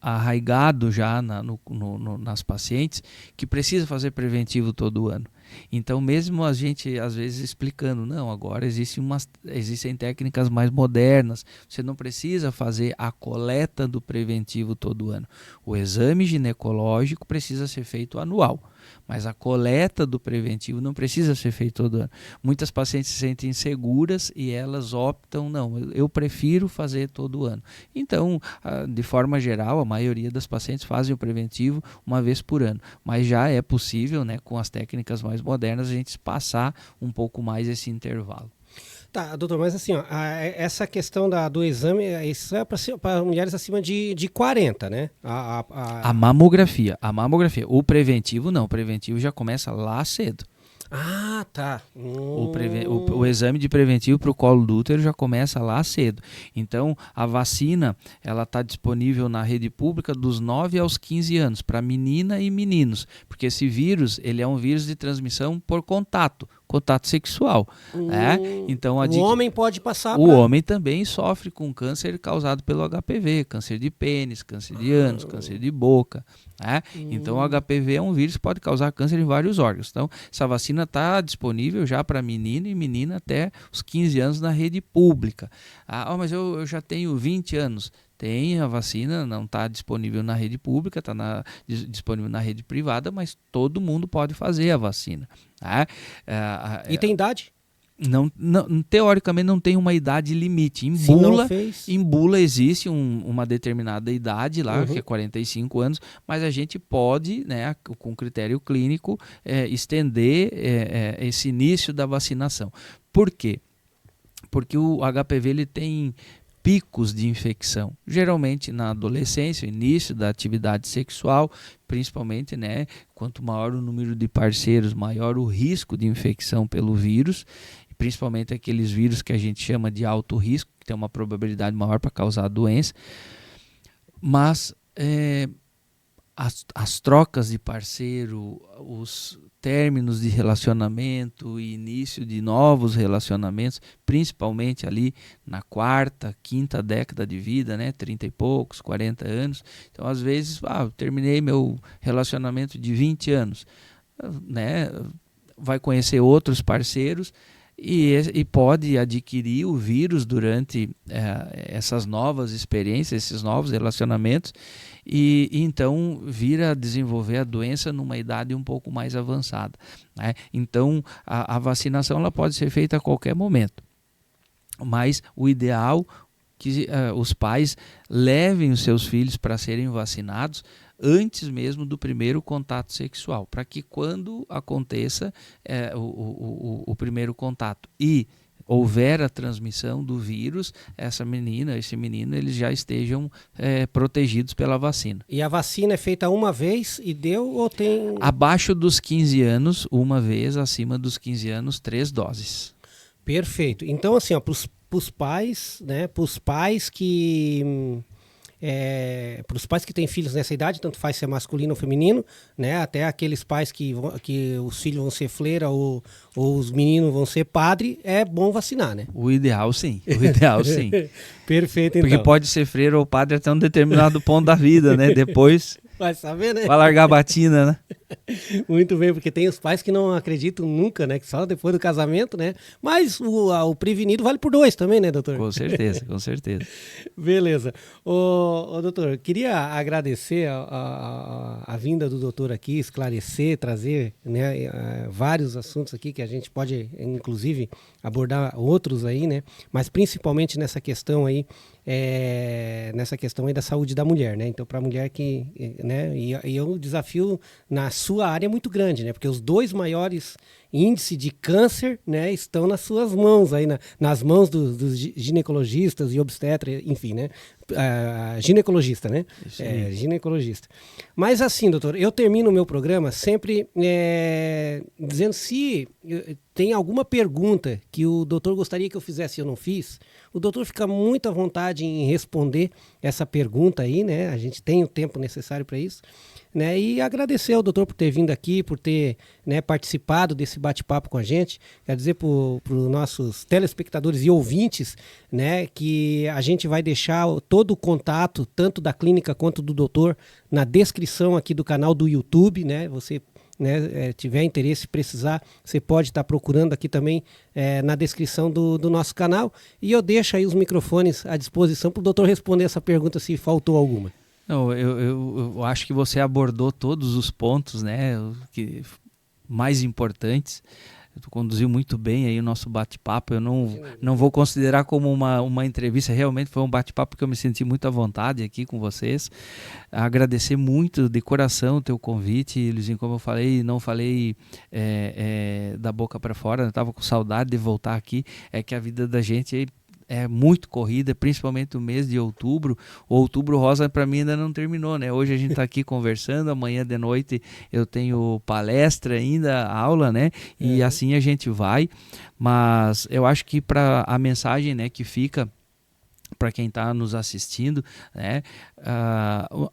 S2: arraigado já nas pacientes que precisa fazer preventivo todo ano. Então, mesmo a gente às vezes explicando, não, agora existem técnicas mais modernas, você não precisa fazer a coleta do preventivo todo ano. O exame ginecológico precisa ser feito anual, mas a coleta do preventivo não precisa ser feita todo ano. Muitas pacientes se sentem inseguras e elas optam, não, eu prefiro fazer todo ano. Então, de forma geral, a maioria das pacientes fazem o preventivo uma vez por ano, mas já é possível, né, com as técnicas mais modernas, a gente passar um pouco mais esse intervalo.
S1: Tá, doutor, mas assim, ó, essa questão do exame, isso é para mulheres acima de 40, né?
S2: A mamografia. O preventivo não, o preventivo já começa lá cedo.
S1: Ah, tá.
S2: O exame de preventivo para o colo do útero já começa lá cedo. Então, a vacina ela está disponível na rede pública dos 9 aos 15 anos, para menina e meninos, porque esse vírus ele é um vírus de transmissão por contato contato sexual. Né? Então,
S1: o homem pode passar.
S2: O homem também sofre com câncer causado pelo HPV, câncer de pênis, câncer de ânus, câncer de boca. Né? Então, o HPV é um vírus que pode causar câncer em vários órgãos. Então, essa vacina está disponível já para menino e menina até os 15 anos na rede pública. Mas eu já tenho 20 anos. Tem a vacina, não está disponível na rede pública, está disponível na rede privada, mas todo mundo pode fazer a vacina. Tá?
S1: E tem idade?
S2: Não, teoricamente não tem uma idade limite. Em bula existe uma determinada idade lá, que é 45 anos, mas a gente pode, né, com critério clínico, estender esse início da vacinação. Por quê? Porque o HPV ele tem picos de infecção, geralmente na adolescência, início da atividade sexual, principalmente, né, quanto maior o número de parceiros, maior o risco de infecção pelo vírus, principalmente aqueles vírus que a gente chama de alto risco, que tem uma probabilidade maior para causar a doença. Mas as trocas de parceiro, os términos de relacionamento e início de novos relacionamentos, principalmente ali na quarta, quinta década de vida, né, 30 e poucos, 40 anos. Então, às vezes, eu terminei meu relacionamento de 20 anos, né, vai conhecer outros parceiros e pode adquirir o vírus durante essas novas experiências, esses novos relacionamentos, e então vir a desenvolver a doença numa idade um pouco mais avançada. Né? Então, a vacinação ela pode ser feita a qualquer momento, mas o ideal é que os pais levem os seus filhos para serem vacinados antes mesmo do primeiro contato sexual, para que quando aconteça o primeiro contato e houver a transmissão do vírus, essa menina, esse menino, eles já estejam protegidos pela vacina.
S1: E a vacina é feita uma vez e deu ou tem...
S2: Abaixo dos 15 anos, uma vez, acima dos 15 anos, 3 doses.
S1: Perfeito. Então, assim, para os pais, né, para os pais que têm filhos nessa idade, tanto faz se é masculino ou feminino, né, até aqueles pais que os filhos vão ser freira ou os meninos vão ser padre, é bom vacinar, né?
S2: O ideal sim, o ideal sim.
S1: Perfeito, então.
S2: Porque pode ser freira ou padre até um determinado ponto da vida, né? Depois
S1: vai saber, né?
S2: Vai largar a batina, né?
S1: Muito bem, porque tem os pais que não acreditam nunca, né? Que só depois do casamento, né? Mas o prevenido vale por 2 também, né, doutor?
S2: Com certeza, com certeza.
S1: Beleza. Ô, doutor, queria agradecer a vinda do doutor aqui, esclarecer, trazer, né, vários assuntos aqui que a gente pode, inclusive, abordar outros aí, né? Mas principalmente nessa questão aí, da saúde da mulher, né? Então, para a mulher que, né? E o desafio na sua área é muito grande, né? Porque os 2 maiores índices de câncer, né, estão nas suas mãos aí, nas mãos dos ginecologistas e obstetras, enfim, né? Ginecologista, né? Ginecologista. Mas assim, doutor, eu termino o meu programa sempre dizendo se tem alguma pergunta que o doutor gostaria que eu fizesse e eu não fiz, o doutor fica muito à vontade em responder essa pergunta aí, né? A gente tem o tempo necessário para isso, né? E agradecer ao doutor por ter vindo aqui, por ter, né, participado desse bate-papo com a gente. Quer dizer para os nossos telespectadores e ouvintes, né, que a gente vai deixar todo o contato, tanto da clínica quanto do doutor, na descrição aqui do canal do YouTube, né? Você, né, tiver interesse, precisar, você pode estar procurando aqui também na descrição do nosso canal. E eu deixo aí os microfones à disposição para o doutor responder essa pergunta se faltou alguma.
S2: Não, eu acho que você abordou todos os pontos, né, mais importantes. Tu conduziu muito bem aí o nosso bate-papo. Eu não vou considerar como uma entrevista, realmente foi um bate-papo que eu me senti muito à vontade aqui com vocês. Agradecer muito de coração o teu convite, Luizinho. Como eu falei, não falei da boca para fora, eu estava com saudade de voltar aqui. É que a vida da gente é muito corrida, principalmente o mês de outubro. O Outubro Rosa para mim ainda não terminou, né? Hoje a gente está aqui conversando, amanhã de noite eu tenho palestra ainda, aula, né? E assim a gente vai. Mas eu acho que para a mensagem, né, que fica para quem está nos assistindo, né?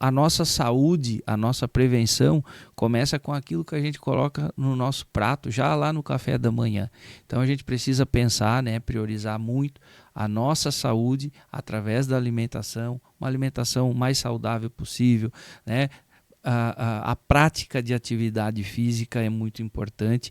S2: A nossa saúde, a nossa prevenção começa com aquilo que a gente coloca no nosso prato, já lá no café da manhã. Então a gente precisa pensar, né, priorizar muito a nossa saúde através da alimentação, uma alimentação mais saudável possível, né? A prática de atividade física é muito importante.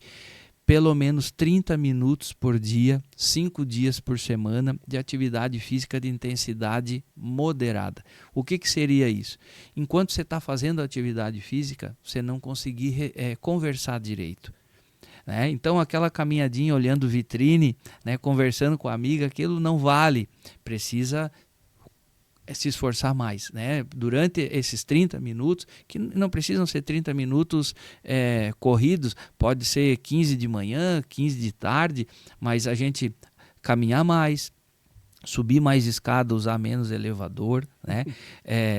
S2: Pelo menos 30 minutos por dia, 5 dias por semana de atividade física de intensidade moderada. O que seria isso? Enquanto você está fazendo atividade física, você não conseguir conversar direito. Né? Então aquela caminhadinha olhando vitrine, né, conversando com a amiga, aquilo não vale. Precisa se esforçar mais, né? Durante esses 30 minutos, que não precisam ser 30 minutos corridos, pode ser 15 de manhã, 15 de tarde, mas a gente caminhar mais, subir mais escada, usar menos elevador, né?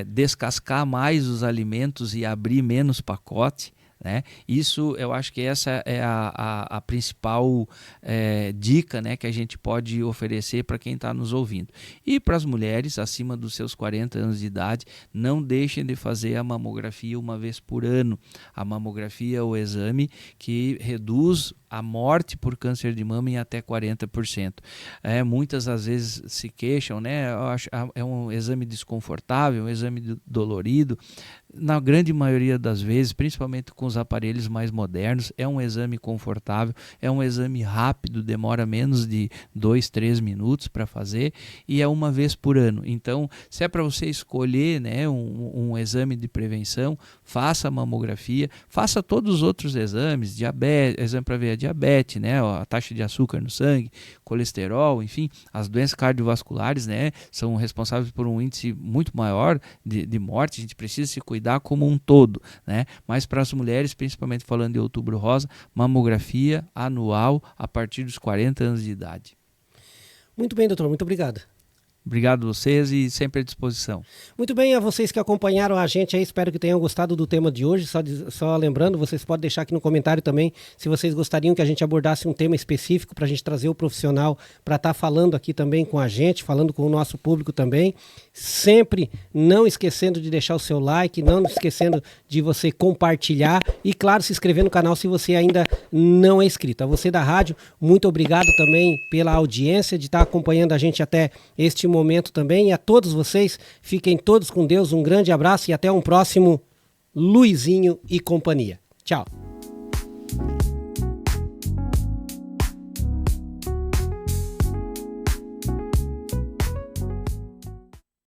S2: Descascar mais os alimentos e abrir menos pacote. Né? Isso, eu acho que essa é a principal dica, né, que a gente pode oferecer para quem está nos ouvindo. E para as mulheres acima dos seus 40 anos de idade, não deixem de fazer a mamografia uma vez por ano. A mamografia é o exame que reduz a morte por câncer de mama em até 40%. Muitas às vezes se queixam, né? É um exame desconfortável, um exame dolorido. Na grande maioria das vezes, principalmente com os aparelhos mais modernos, é um exame confortável, é um exame rápido, demora menos de 2, 3 minutos para fazer e é uma vez por ano. Então, se é para você escolher, né, um exame de prevenção, faça a mamografia, faça todos os outros exames, exame para ver a diabetes, né, a taxa de açúcar no sangue, colesterol, enfim, as doenças cardiovasculares, né, são responsáveis por um índice muito maior de morte. A gente precisa se cuidar como um todo, né? Mas para as mulheres, principalmente falando de Outubro Rosa, mamografia anual a partir dos 40 anos de idade.
S1: Muito bem, doutor, muito obrigado.
S2: Obrigado a vocês e sempre à disposição.
S1: Muito bem, a vocês que acompanharam a gente aí, espero que tenham gostado do tema de hoje. Só lembrando, vocês podem deixar aqui no comentário também se vocês gostariam que a gente abordasse um tema específico para a gente trazer o profissional para estar falando aqui também com a gente, falando com o nosso público também. Sempre não esquecendo de deixar o seu like, não esquecendo de você compartilhar e, claro, se inscrever no canal se você ainda não é inscrito. A você da rádio, muito obrigado também pela audiência, de estar acompanhando a gente até este momento também. E a todos vocês, fiquem todos com Deus, um grande abraço e até um próximo Luizinho e Companhia. Tchau.